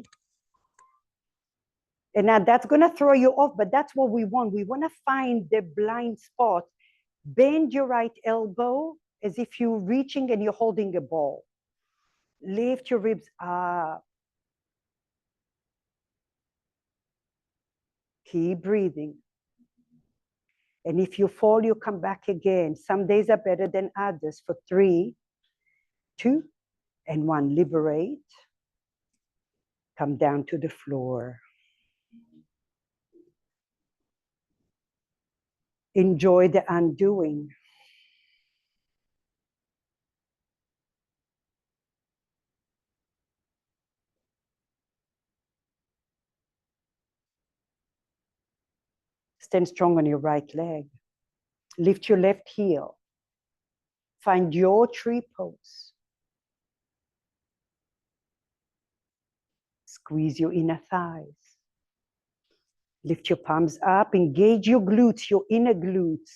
And now that's going to throw you off, but that's what we want. We want to find the blind spot. Bend your right elbow as if you're reaching and you're holding a ball. Lift your ribs up. Keep breathing. And if you fall, you come back again. Some days are better than others. For 3, 2, and 1. Liberate. Come down to the floor. Enjoy the undoing. Stand strong on your right leg. Lift your left heel. Find your tree pose. Squeeze your inner thighs. Lift your palms up. Engage your glutes, your inner glutes.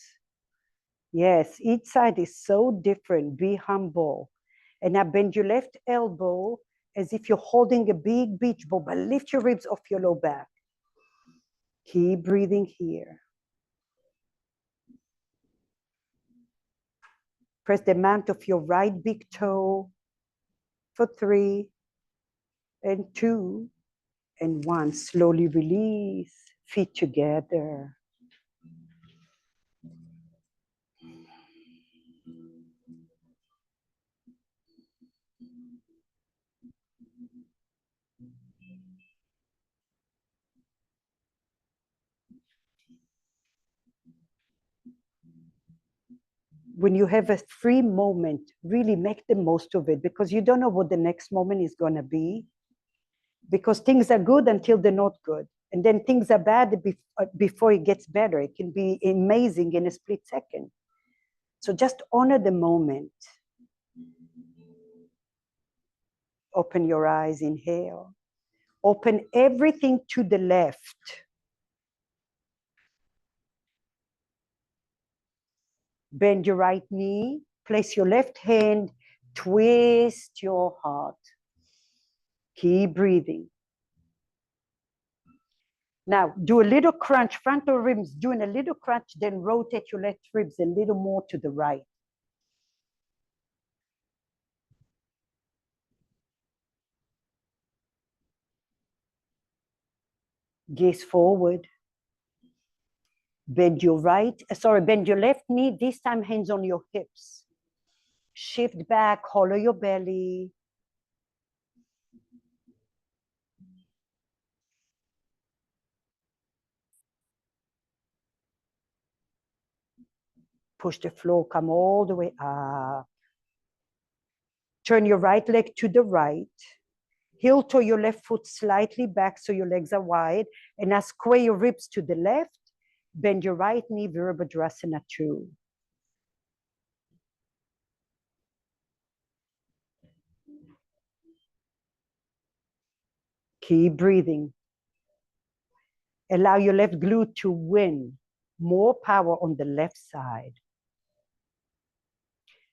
Yes, each side is so different. Be humble. And now bend your left elbow as if you're holding a big beach ball, but lift your ribs off your low back. Keep breathing here. Press the mount of your right big toe for 3, and 2, and 1. Slowly release, feet together. When you have a free moment, really make the most of it, because you don't know what the next moment is going to be. Because things are good until they're not good. And then things are bad before it gets better. It can be amazing in a split second. So just honor the moment. Open your eyes, inhale. Open everything to the left. Bend your right knee. Place your left hand. Twist your heart. Keep breathing. Now, do a little crunch, frontal ribs, doing a little crunch, then rotate your left ribs a little more to the right. Gaze forward. Bend your bend your left knee, this time hands on your hips. Shift back, hollow your belly. Push the floor, come all the way up. Turn your right leg to the right. Heel toe your left foot slightly back so your legs are wide. And now square your ribs to the left. Bend your right knee, Virabhadrasana 2. Keep breathing. Allow your left glute to win. More power on the left side.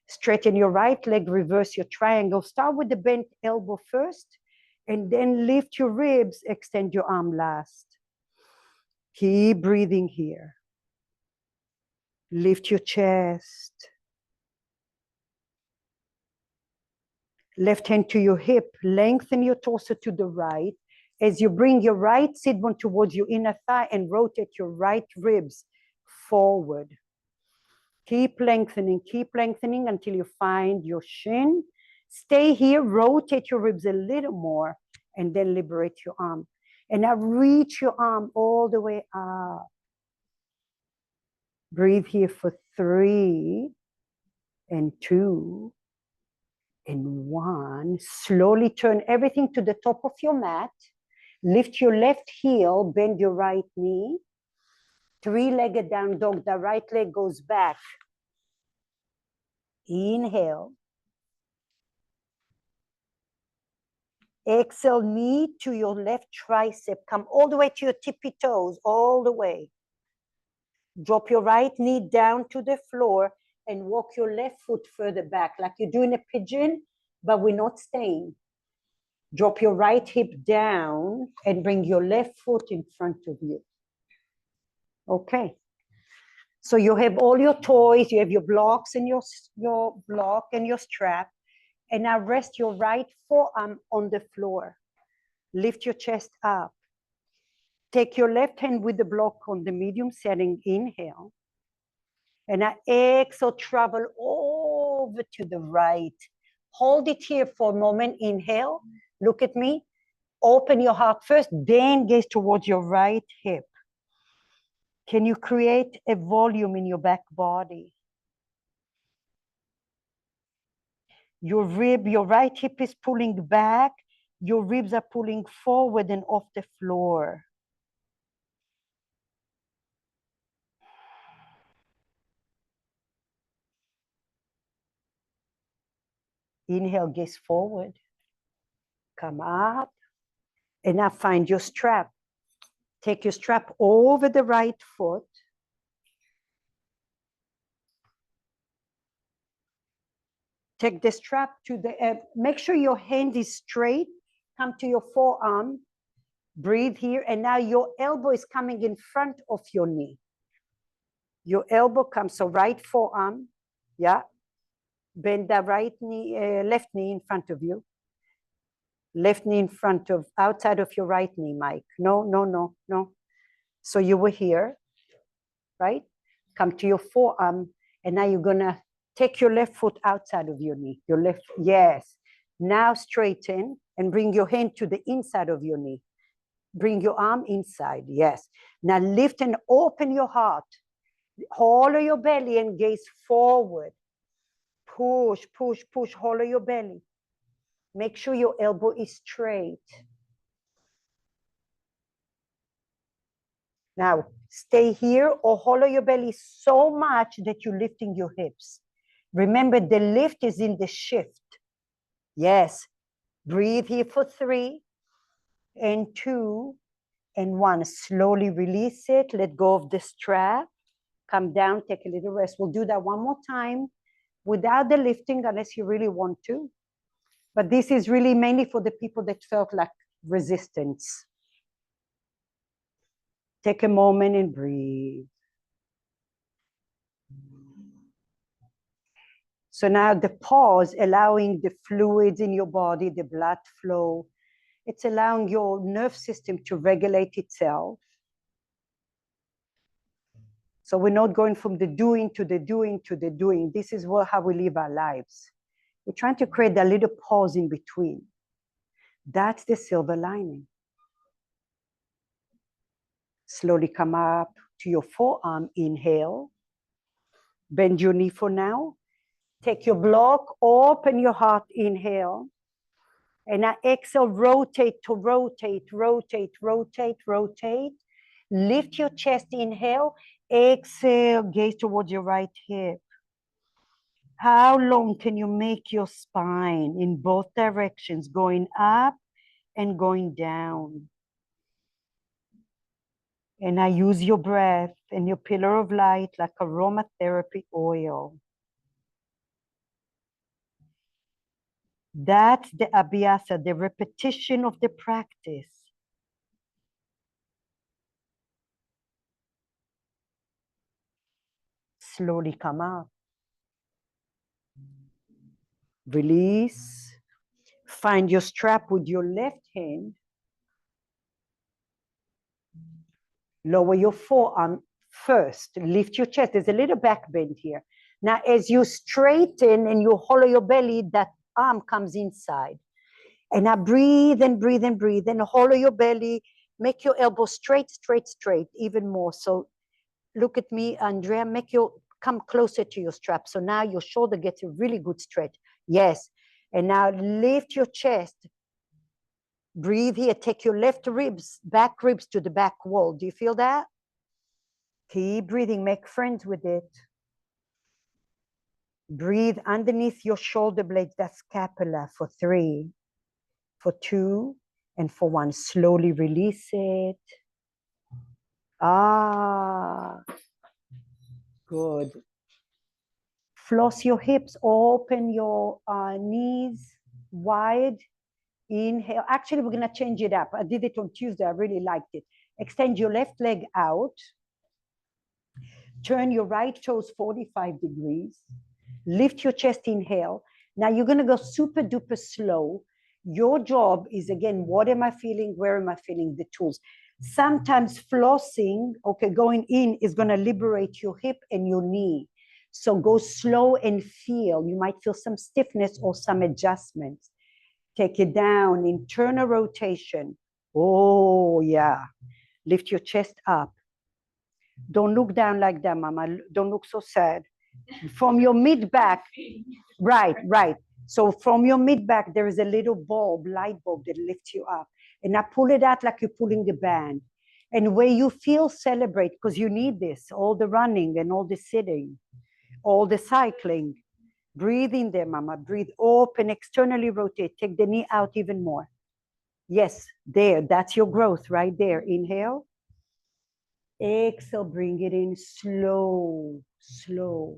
Straighten your right leg, reverse your triangle. Start with the bent elbow first, and then lift your ribs, extend your arm last. Keep breathing here. Lift your chest. Left hand to your hip, lengthen your torso to the right. As you bring your right sit bone towards your inner thigh and rotate your right ribs forward. Keep lengthening until you find your shin. Stay here, rotate your ribs a little more, and then liberate your arm. And now reach your arm all the way up. Breathe here for 3 and 2 and 1. Slowly turn everything to the top of your mat. Lift your left heel, bend your right knee. 3-legged down dog, the right leg goes back. Inhale. Exhale, knee to your left tricep. Come all the way to your tippy toes, all the way. Drop your right knee down to the floor and walk your left foot further back, like you're doing a pigeon, but we're not staying. Drop your right hip down and bring your left foot in front of you. Okay. So you have all your toys, you have your blocks and your block and your strap. And now rest your right forearm on the floor. Lift your chest up. Take your left hand with the block on the medium setting. Inhale. And now exhale, travel over to the right. Hold it here for a moment. Inhale. Look at me. Open your heart first, then gaze towards your right hip. Can you create a volume in your back body? Your right hip is pulling back. Your ribs are pulling forward and off the floor. Inhale, gaze forward. Come up. And now find your strap. Take your strap over the right foot. Take the strap to the, make sure your hand is straight. Come to your forearm. Breathe here. And now your elbow is coming in front of your knee. Your elbow comes, so right forearm. Yeah. Bend the right knee, left knee in front of you. Left knee in front of, outside of your right knee, Mike. No, no, no, no. So you were here, right? Come to your forearm, and now you're gonna take your left foot outside of your knee. Your left, yes. Now straighten and bring your hand to the inside of your knee. Bring your arm inside, yes. Now lift and open your heart. Hollow your belly and gaze forward. Push, push, push, hollow your belly. Make sure your elbow is straight. Now, stay here or hollow your belly so much that you're lifting your hips. Remember, the lift is in the shift. Yes. Breathe here for 3 and 2 and 1. Slowly release it. Let go of the strap. Come down, take a little rest. We'll do that one more time without the lifting unless you really want to. But this is really mainly for the people that felt like resistance. Take a moment and breathe. So now the pause, allowing the fluids in your body, the blood flow. It's allowing your nerve system to regulate itself. So we're not going from the doing to the doing to the doing. This is how we live our lives. We're trying to create a little pause in between. That's the silver lining. Slowly come up to your forearm. Inhale. Bend your knee for now. Take your block, open your heart. Inhale. And now exhale, rotate to rotate, rotate, rotate, rotate. Lift your chest, inhale. Exhale, gaze towards your right hip. How long can you make your spine in both directions, going up and going down? And now use your breath and your pillar of light like aromatherapy oil. That's the abhyasa, the repetition of the practice. Slowly come up. Release. Find your strap with your left hand. Lower your forearm first. Lift your chest. There's a little back bend here. Now, as you straighten and you hollow your belly, that arm comes inside. And now breathe and breathe and breathe and hollow your belly. Make your elbow straight, straight, straight, even more. So look at me, Andrea, make your, come closer to your strap. So now your shoulder gets a really good stretch. Yes. And now lift your chest. Breathe here. Take your left ribs, back ribs to the back wall. Do you feel that? Keep breathing. Make friends with it. Breathe underneath your shoulder blades, that scapula, for 3, for 2, and for 1. Slowly release it. Ah, good. Floss your hips, open your knees wide. Inhale. Actually, we're going to change it up. I did it on Tuesday. I really liked it. Extend your left leg out. Turn your right toes 45 degrees. Lift your chest, inhale. Now you're going to go super duper slow. Your job is, again, what am I feeling? Where am I feeling? The tools. Sometimes flossing, okay, going in is going to liberate your hip and your knee. So go slow and feel. You might feel some stiffness or some adjustments. Take it down, internal rotation. Oh, yeah. Lift your chest up. Don't look down like that, Mama. Don't look so sad. From your mid-back, right. So from your mid-back, there is a little bulb, light bulb that lifts you up. And now pull it out like you're pulling the band. And where you feel, celebrate, because you need this, all the running and all the sitting, all the cycling. Breathe in there, Mama. Breathe, open, externally rotate. Take the knee out even more. Yes, there. That's your growth right there. Inhale. Exhale, bring it in slow, slow,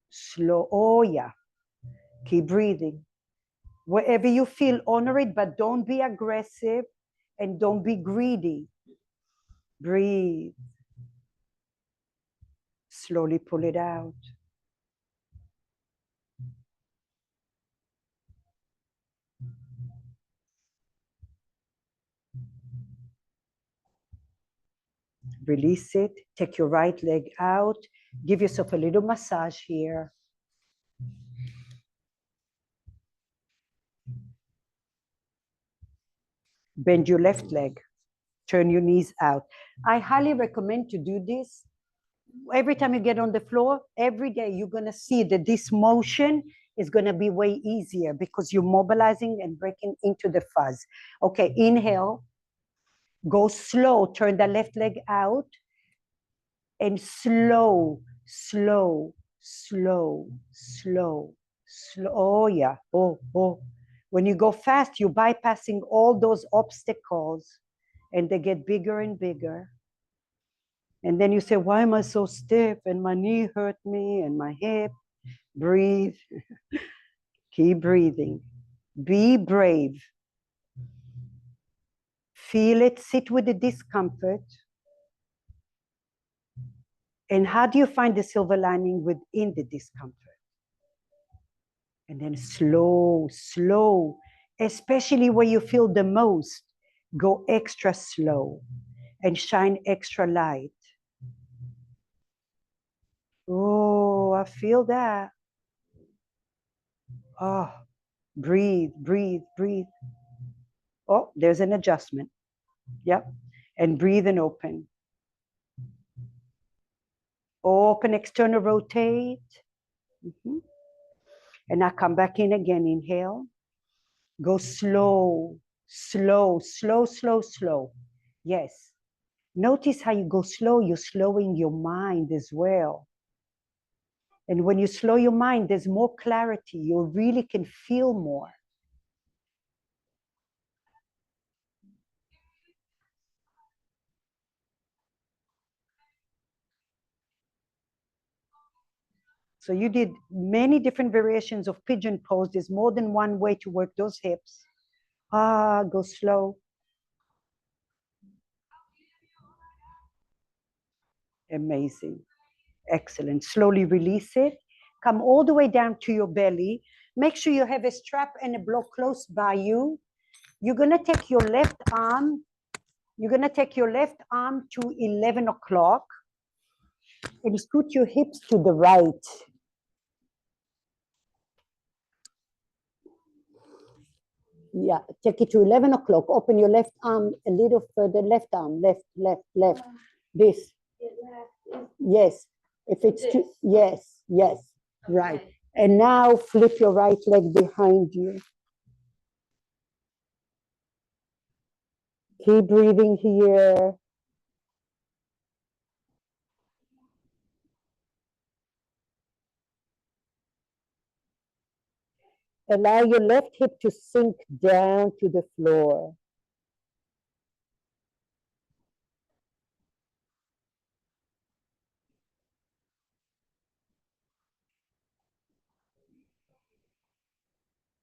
slow. Oh, yeah. Keep breathing. Wherever you feel, honor it, but don't be aggressive and don't be greedy. Breathe. Slowly pull it out. Release it. Take your right leg out. Give yourself a little massage here. Bend your left leg. Turn your knees out. I highly recommend to do this. Every time you get on the floor, every day you're going to see that this motion is going to be way easier because you're mobilizing and breaking into the fuzz. Okay, inhale. Go slow. Turn the left leg out. And slow, slow, slow, slow, slow. Oh, yeah. Oh. When you go fast, you're bypassing all those obstacles and they get bigger and bigger. And then you say, why am I so stiff? And my knee hurt me and my hip. Breathe. Keep breathing. Be brave. Feel it. Sit with the discomfort. And how do you find the silver lining within the discomfort? And then slow, slow, especially where you feel the most, go extra slow and shine extra light. Oh, I feel that. Oh, breathe, breathe, breathe. Oh, there's an adjustment. Yep. And breathe and open. Open, external rotate. And now come back in again. Inhale. Go slow, slow, slow, slow, slow. Yes. Notice how you go slow. You're slowing your mind as well. And when you slow your mind, there's more clarity. You really can feel more. So you did many different variations of pigeon pose. There's more than one way to work those hips. Go slow. Amazing. Excellent. Slowly release it. Come all the way down to your belly. Make sure you have a strap and a block close by you. You're going to take your left arm. You're going to take your left arm to 11 o'clock and scoot your hips to the right. Yeah, take it to 11 o'clock. Open your left arm a little further. Left arm, left, left, left. This. Yes. If it's too, yes, yes, right. Okay. And now flip your right leg behind you. Keep breathing here. Allow your left hip to sink down to the floor.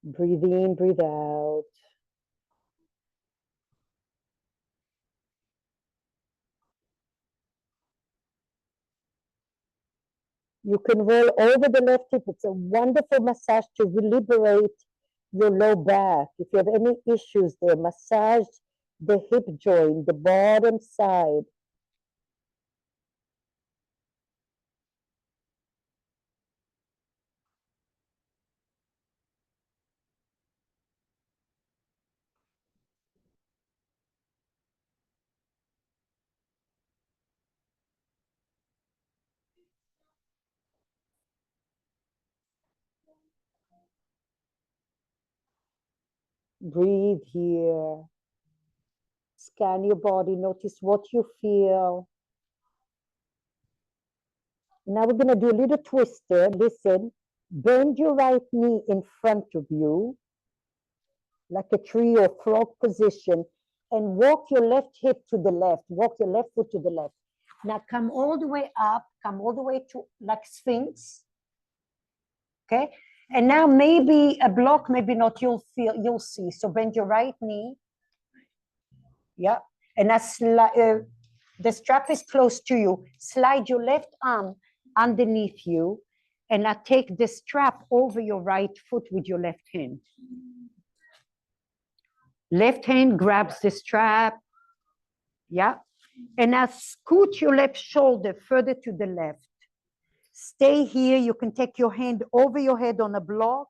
Breathe in, breathe out. You can roll over the left hip. It's a wonderful massage to liberate your low back. If you have any issues there, massage the hip joint, the bottom side. Breathe here. Scan your body. Notice what you feel. Now we're going to do a little twister. Listen. Bend your right knee in front of you, like a tree or frog position, and walk your left hip to the left. Walk your left foot to the left. Now come all the way up. Come all the way to like Sphinx. Okay. And now maybe a block, maybe not. You'll see. So bend your right knee. Yeah. And that's the strap is close to you. Slide your left arm underneath you, and now take the strap over your right foot with your left hand. Left hand grabs the strap. Yeah. And now scoot your left shoulder further to the left. Stay here. You can take your hand over your head on a block.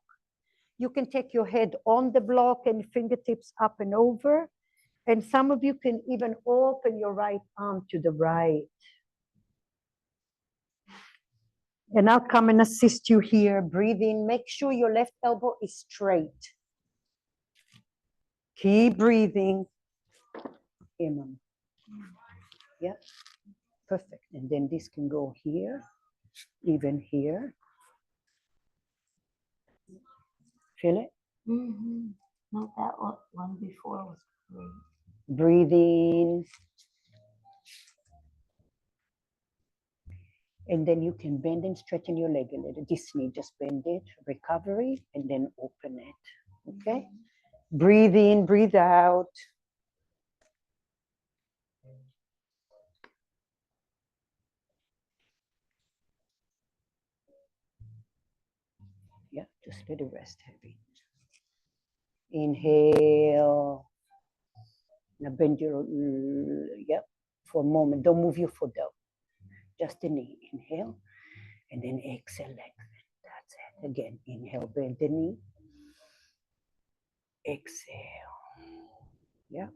You can take your head on the block and fingertips up and over. And some of you can even open your right arm to the right. And I'll come and assist you here. Breathe in. Make sure your left elbow is straight. Keep breathing. Here, Mom. Yeah, perfect. And then this can go here, even here. Feel it? Mm-hmm. No, that one before was great. Breathe in. And then you can bend and straighten your leg a little. This knee, just bend it, recovery, and then open it. Okay? Breathe in, breathe out. Yeah, just let it rest heavy. Inhale. Now bend your, yeah, for a moment. Don't move your foot though. Just the knee. Inhale. And then exhale, lengthen. That's it. Again, inhale, bend the knee. Exhale. Yeah.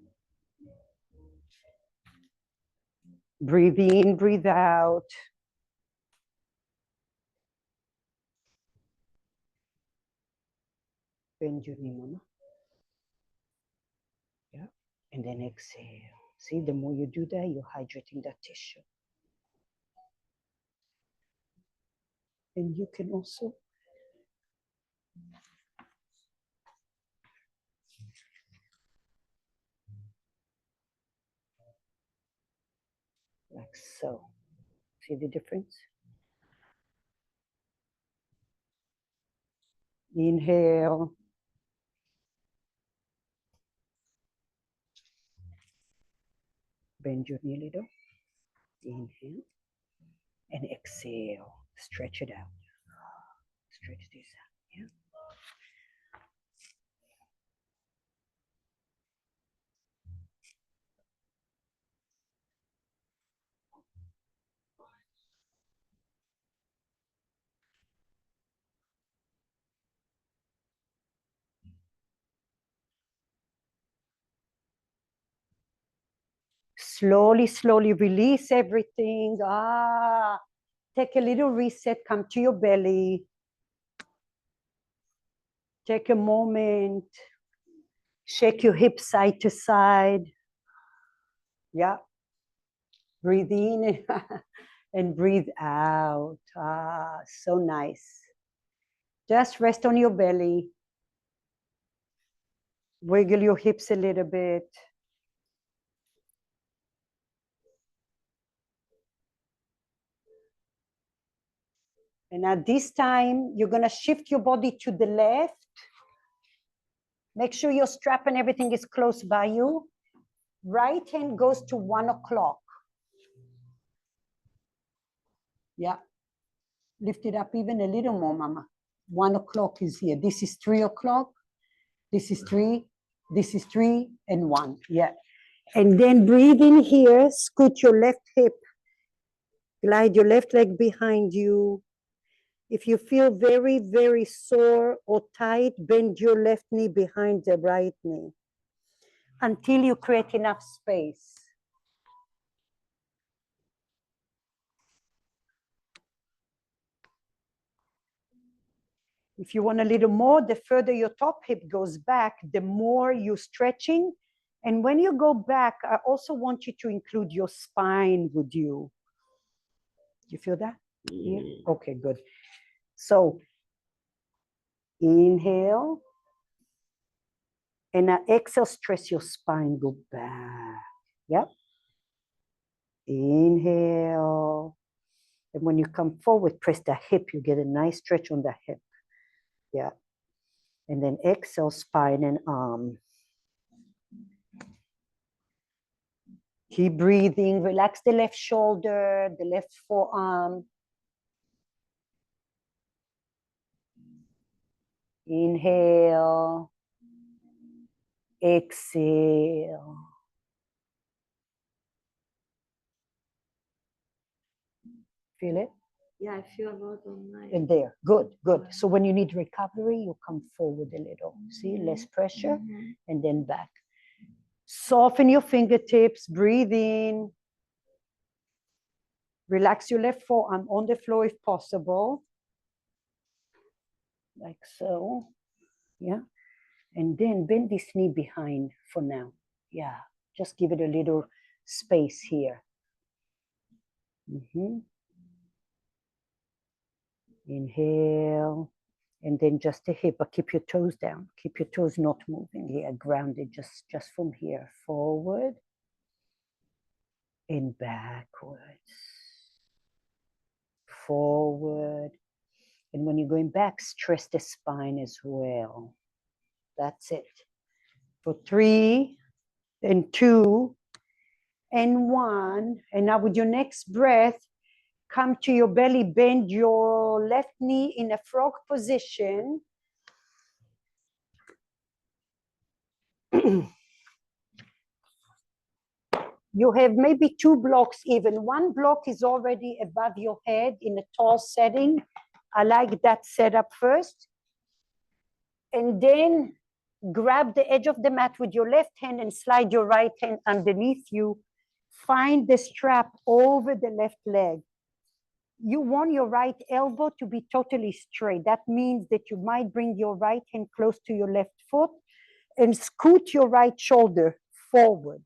Breathe in, breathe out. Bend your knee, Mama. Yeah. And then exhale. See, the more you do that, you're hydrating that tissue. And you can also like so. See the difference? Inhale. Bend your knee a little. Inhale. And exhale. Stretch it out. Stretch this out. Yeah. Slowly, slowly release everything. Take a little reset. Come to your belly. Take a moment. Shake your hips side to side. Yeah. Breathe in and breathe out. So nice. Just rest on your belly. Wiggle your hips a little bit. And at this time, you're going to shift your body to the left. Make sure your strap and everything is close by you. Right hand goes to 1 o'clock. Yeah. Lift it up even a little more, Mama. 1 o'clock is here. This is 3 o'clock. This is 3. This is 3 and 1. Yeah. And then breathe in here. Scoot your left hip. Glide your left leg behind you. If you feel very, very sore or tight, bend your left knee behind the right knee until you create enough space. If you want a little more, the further your top hip goes back, the more you're stretching. And when you go back, I also want you to include your spine with you. You feel that? Yeah. Okay, good. So inhale. And now exhale, stress your spine, go back. Yep. Inhale. And when you come forward, press the hip. You get a nice stretch on the hip. Yeah. And then exhale, spine and arm. Keep breathing. Relax the left shoulder, the left forearm. Inhale. Exhale. Feel it? Yeah, I feel a lot on my. And there. Good, good. So when you need recovery, you come forward a little. See, less pressure, and then back. Soften your fingertips, breathe in. Relax your left forearm on the floor if possible. Like so. Yeah. And then bend this knee behind for now. Yeah. Just give it a little space here. Inhale. And then just a hip, but keep your toes down. Keep your toes not moving here, grounded just from here. Forward and backwards. Forward. And when you're going back, stress the spine as well. That's it. For 3 and 2 and 1. And now with your next breath, come to your belly, bend your left knee in a frog position. You have maybe 2 blocks even. 1 block is already above your head in a tall setting. I like that setup first. And then grab the edge of the mat with your left hand and slide your right hand underneath you. Find the strap over the left leg. You want your right elbow to be totally straight. That means that you might bring your right hand close to your left foot and scoot your right shoulder forward.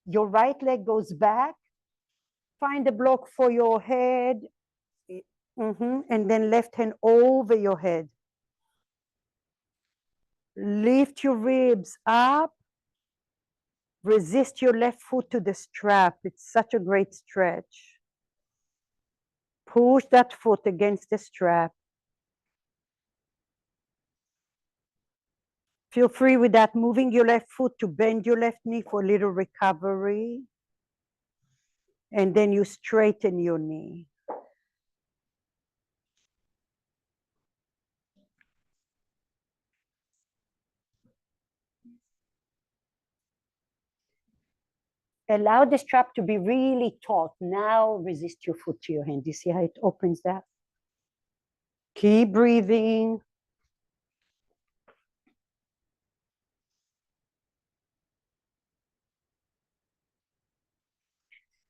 Your right leg goes back. Find a block for your head. And then left hand over your head. Lift your ribs up. Resist your left foot to the strap. It's such a great stretch. Push that foot against the strap. Feel free with that, moving your left foot to bend your left knee for a little recovery. And then you straighten your knee. Allow the strap to be really taut. Now resist your foot to your hand. You see how it opens that? Keep breathing.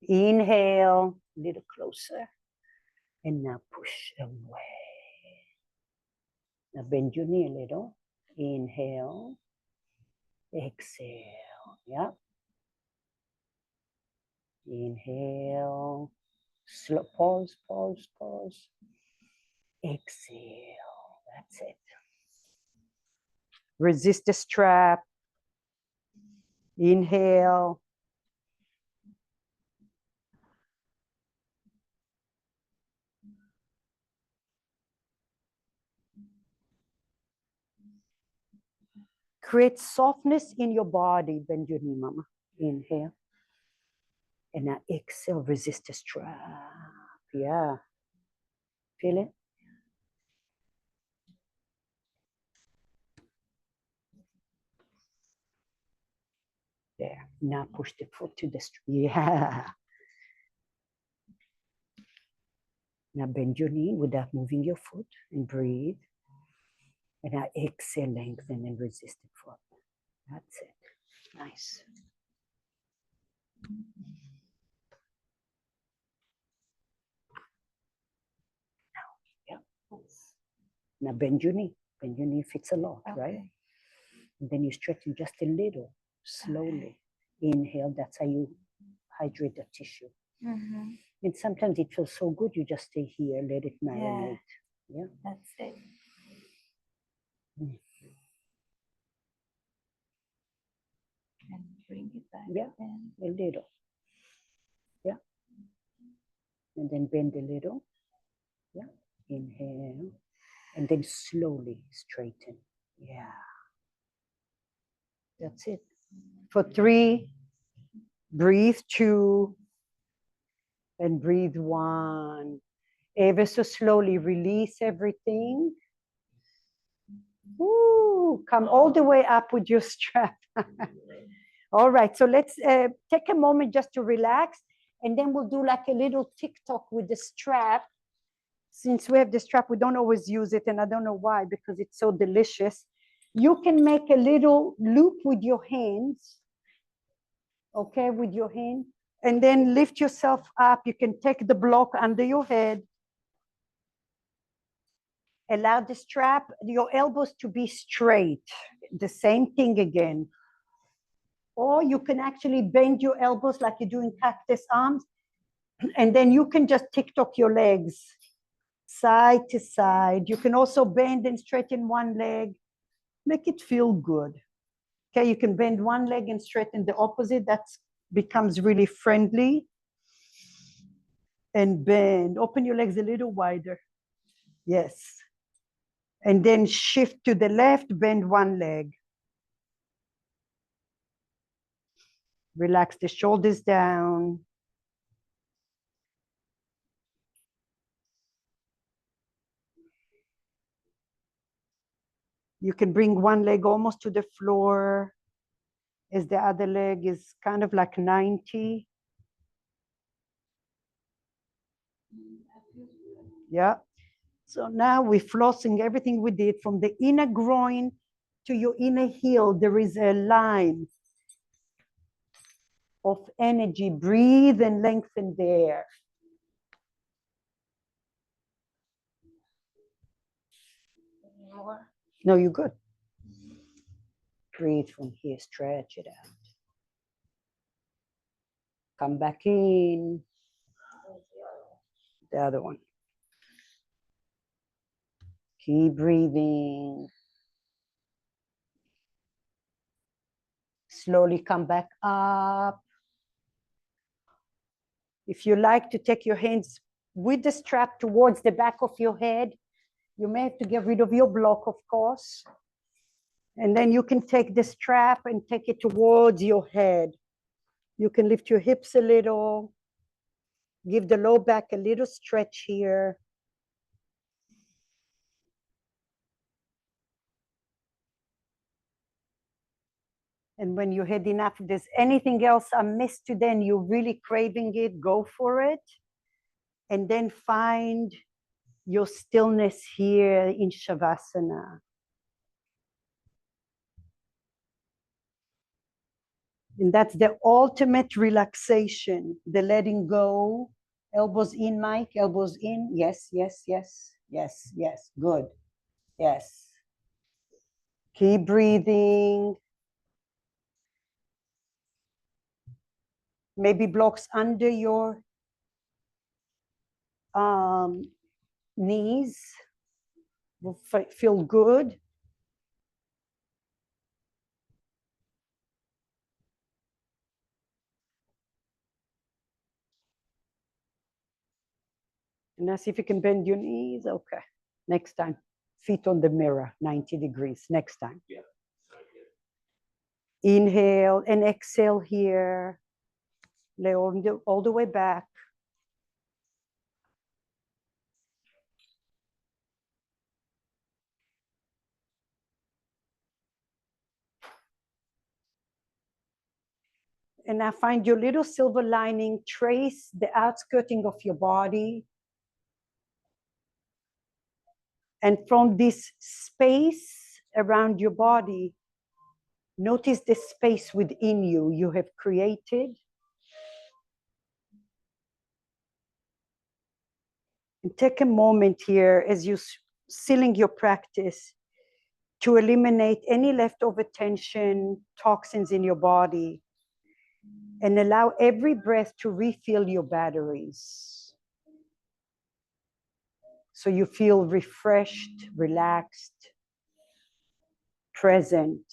Inhale, a little closer. And now push away. Now bend your knee a little. Inhale. Exhale. Yeah. Inhale. Slow. Pause, pause, pause. Exhale. That's it. Resist the strap. Inhale. Create softness in your body. Bend your knee, mama. Inhale. And now exhale, resist the strap. Yeah. Feel it? There. Now push the foot to the strap. Yeah. Now bend your knee without moving your foot and breathe. And now exhale, lengthen and resist the foot. That's it. Nice. Yeah. Now bend your knee. Bend your knee fits a lot, okay, right? And then you straighten just a little, slowly. Okay. Inhale, that's how you hydrate the tissue. Mm-hmm. And sometimes it feels so good, you just stay here, let it marinate. Yeah. That's it. Mm. And bring it back. Yeah, again. A little. Yeah. And then bend a little. Yeah. Inhale. And then slowly straighten. Yeah. That's it. For 3, breathe 2, and breathe 1. Ever so slowly release everything. Woo, come all the way up with your strap. All right, so let's take a moment just to relax, and then we'll do like a little TikTok with the strap. Since we have the strap, we don't always use it, and I don't know why, because it's so delicious. You can make a little loop with your hands, okay, with your hand, and then lift yourself up. You can take the block under your head. Allow the strap, your elbows to be straight. The same thing again. Or you can actually bend your elbows like you do in cactus arms, and then you can just TikTok your legs side to side. You can also bend and straighten one leg. Make it feel good. Okay, you can bend one leg and straighten the opposite. That becomes really friendly. And bend. Open your legs a little wider. Yes. And then shift to the left, bend one leg. Relax the shoulders down. You can bring one leg almost to the floor as the other leg is kind of like 90. Yeah. So now we're flossing everything we did from the inner groin to your inner heel. There is a line of energy. Breathe and lengthen there. More. No, you're good. Breathe from here, stretch it out. Come back in. The other one. Keep breathing. Slowly come back up. If you like to take your hands with the strap towards the back of your head, you may have to get rid of your block, of course. And then you can take the strap and take it towards your head. You can lift your hips a little, give the low back a little stretch here. And when you had enough, if there's anything else I missed today and you're really craving it, go for it. And then find your stillness here in Shavasana. And that's the ultimate relaxation, the letting go. Elbows in, Mike, elbows in. Yes, yes, yes, yes, yes. Good. Yes. Keep breathing. Maybe blocks under your knees will feel good. And now see if you can bend your knees. Okay. Next time. Feet on the mirror, 90 degrees. Next time. Yeah. Inhale and exhale here. Lay all the way back. And now find your little silver lining, trace the outskirting of your body. And from this space around your body, notice the space within you have created. And take a moment here as you're sealing your practice to eliminate any leftover tension, toxins in your body, and allow every breath to refill your batteries. So you feel refreshed, relaxed, present.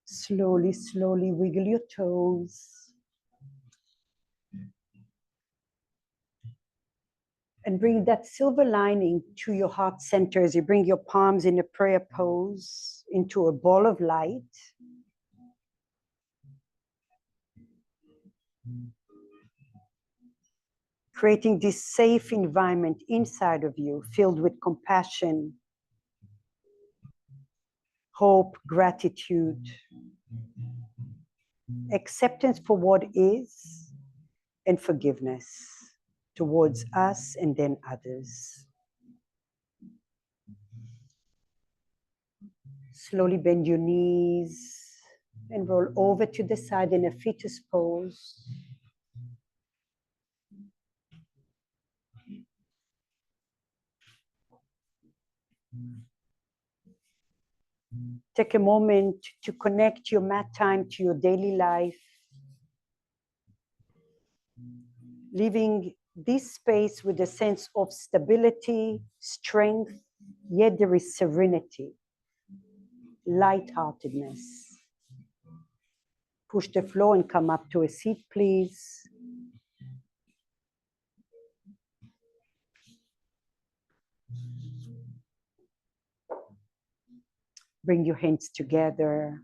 Slowly, slowly wiggle your toes. And bring that silver lining to your heart center as you bring your palms in a prayer pose into a ball of light. Creating this safe environment inside of you, filled with compassion, hope, gratitude, acceptance for what is, and forgiveness towards us and then others. Slowly bend your knees and roll over to the side in a fetus pose. Take a moment to connect your mat time to your daily life, leaving this space with a sense of stability, strength, yet there is serenity, lightheartedness. Push the floor and come up to a seat, please. Bring your hands together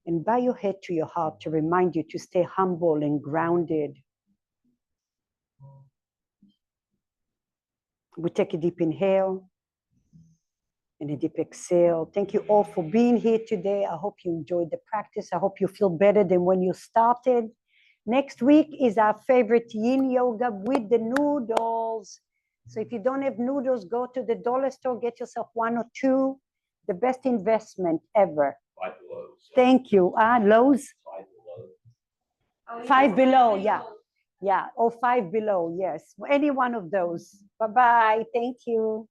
and bow your head to your heart to remind you to stay humble and grounded. We take a deep inhale and a deep exhale. Thank you all for being here today. I hope you enjoyed the practice. I hope you feel better than when you started. Next week is our favorite yin yoga with the noodles. So if you don't have noodles, go to the dollar store, get yourself 1 or 2. The best investment ever. 5 below. Thank you. Lowe's? 5 below. 5 below, yeah. Yeah, or 5 below, yes. Any one of those. Bye-bye. Thank you.